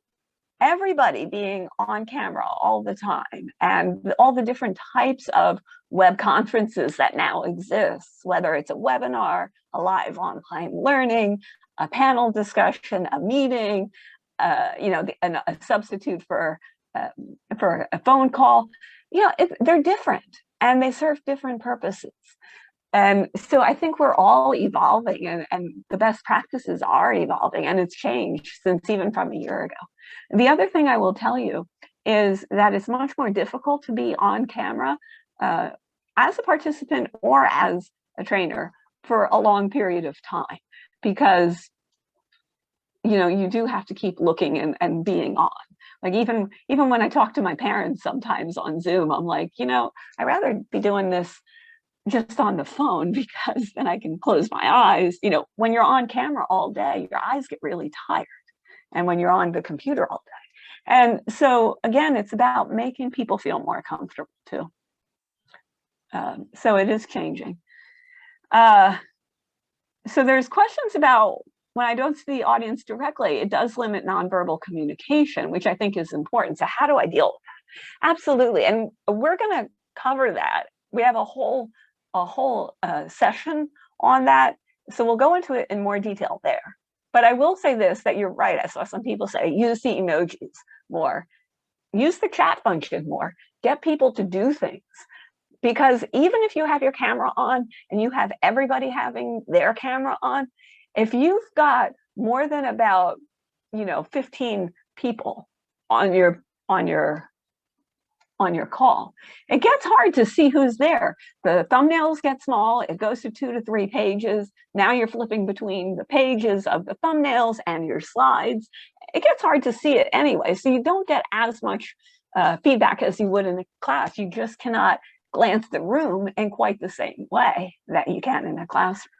everybody being on camera all the time, and all the different types of web conferences that now exist, whether it's a webinar, a live online learning, a panel discussion, a meeting, a substitute for a phone call, they're different and they serve different purposes. And so I think we're all evolving, and the best practices are evolving, and it's changed since even from a year ago. The other thing I will tell you is that it's much more difficult to be on camera as a participant or as a trainer for a long period of time, because you do have to keep looking and being on. Like even when I talk to my parents sometimes on Zoom, I'm like, I'd rather be doing this just on the phone, because then I can close my eyes. When you're on camera all day, your eyes get really tired, and when you're on the computer all day. And so again, it's about making people feel more comfortable too. So it is changing. So there's questions about, when I don't see the audience directly, it does limit nonverbal communication, which I think is important. So how do I deal with that? Absolutely. And we're going to cover that. We have a whole session on that. So we'll go into it in more detail there. But I will say this, that you're right. I saw some people say, use the emojis more, use the chat function more, get people to do things. Because even if you have your camera on and you have everybody having their camera on, if you've got more than about, 15 people on your call, it gets hard to see who's there. The thumbnails get small, it goes to 2 to 3 pages. Now you're flipping between the pages of the thumbnails and your slides. It gets hard to see it anyway, so you don't get as much feedback as you would in a class. You just cannot glance the room in quite the same way that you can in a classroom.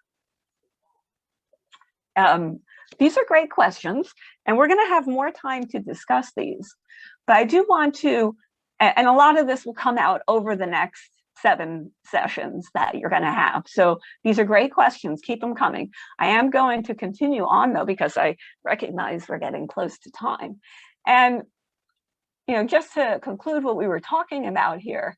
These are great questions, and we're going to have more time to discuss these. But I do want to, and a lot of this will come out over the next 7 sessions that you're going to have. So these are great questions. Keep them coming. I am going to continue on, though, because I recognize we're getting close to time. And, just to conclude what we were talking about here,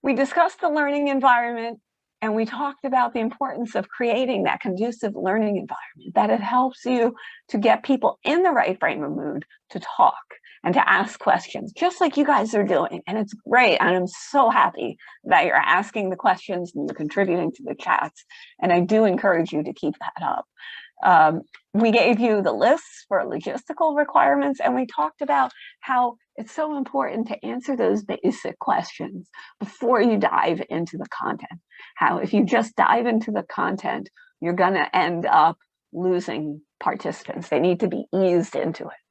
we discussed the learning environment, and we talked about the importance of creating that conducive learning environment, that it helps you to get people in the right frame of mood to talk and to ask questions, just like you guys are doing. And it's great. And I'm so happy that you're asking the questions and you're contributing to the chats. And I do encourage you to keep that up. We gave you the lists for logistical requirements, and we talked about how it's so important to answer those basic questions before you dive into the content. How if you just dive into the content, you're going to end up losing participants. They need to be eased into it.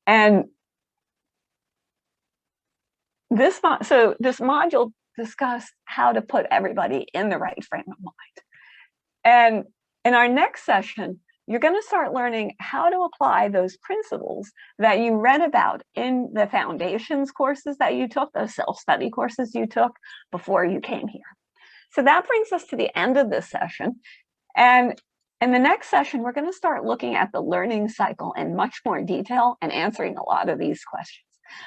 And this module discussed how to put everybody in the right frame of mind. And in our next session, you're going to start learning how to apply those principles that you read about in the foundations courses that you took, those self-study courses you took before you came here. So that brings us to the end of this session. And in the next session, we're going to start looking at the learning cycle in much more detail and answering a lot of these questions.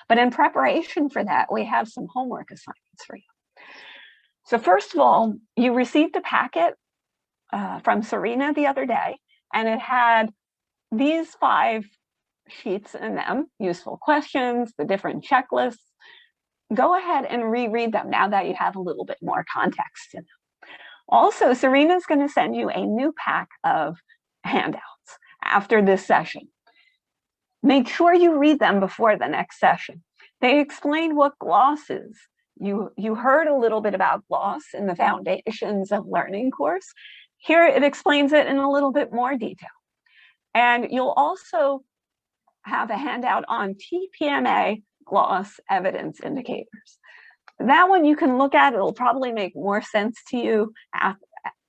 But in preparation for that, we have some homework assignments for you. So first of all, you received a packet from Serena the other day, and it had these 5 sheets in them, useful questions, the different checklists. Go ahead and reread them now that you have a little bit more context in them. Also, Serena's going to send you a new pack of handouts after this session. Make sure you read them before the next session. They explain what GLOSS is. You heard a little bit about GLOSS in the Foundations of Learning course. Here it explains it in a little bit more detail. And you'll also have a handout on TPMA GLOSS evidence indicators. That one you can look at. It'll probably make more sense to you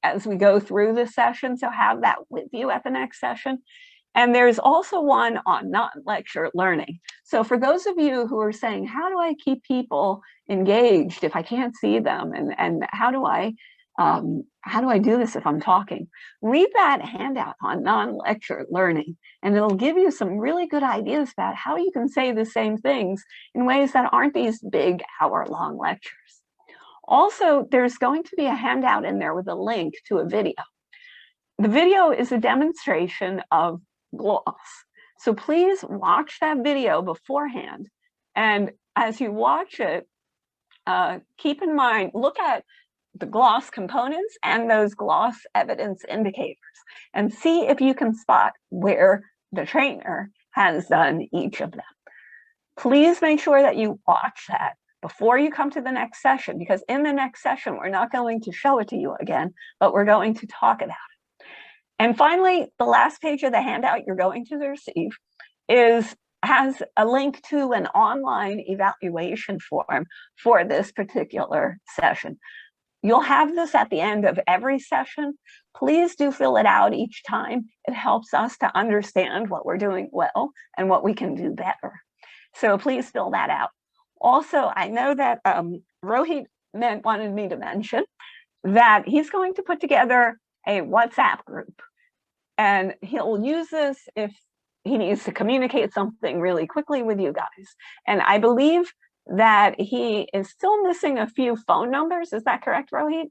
as we go through this session. So have that with you at the next session. And there's also one on non-lecture learning. So for those of you who are saying, how do I keep people engaged if I can't see them? And how do I do this if I'm talking? Read that handout on non-lecture learning, and it'll give you some really good ideas about how you can say the same things in ways that aren't these big hour-long lectures. Also, there's going to be a handout in there with a link to a video. The video is a demonstration of GLOSS. So please watch that video beforehand. And as you watch it, keep in mind, look at the GLOSS components and those GLOSS evidence indicators and see if you can spot where the trainer has done each of them. Please make sure that you watch that before you come to the next session, because in the next session, we're not going to show it to you again, but we're going to talk about it. And finally, the last page of the handout you're going to receive has a link to an online evaluation form for this particular session. You'll have this at the end of every session. Please do fill it out each time. It helps us to understand what we're doing well and what we can do better. So please fill that out. Also, I know that Rohit wanted me to mention that he's going to put together a WhatsApp group, and he'll use this if he needs to communicate something really quickly with you guys. And I believe that he is still missing a few phone numbers. Is that correct, Rohit?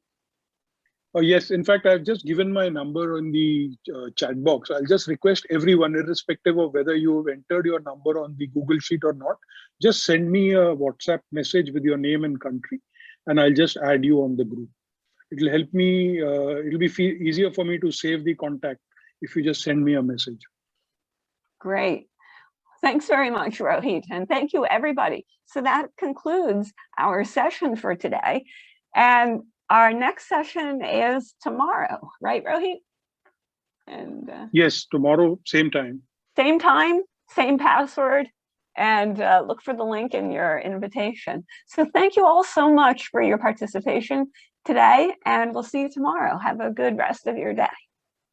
Yes, in fact, I've just given my number in the chat box. I'll just request everyone, irrespective of whether you've entered your number on the Google Sheet or not, just send me a WhatsApp message with your name and country, and I'll just add you on the group. It'll help me, it'll be easier for me to save the contact if you just send me a message. Great. Thanks very much, Rohit, and thank you, everybody. So that concludes our session for today. And our next session is tomorrow, right, Rohit? And yes, tomorrow, same time. Same time, same password, and look for the link in your invitation. So thank you all so much for your participation today, and we'll see you tomorrow. Have a good rest of your day.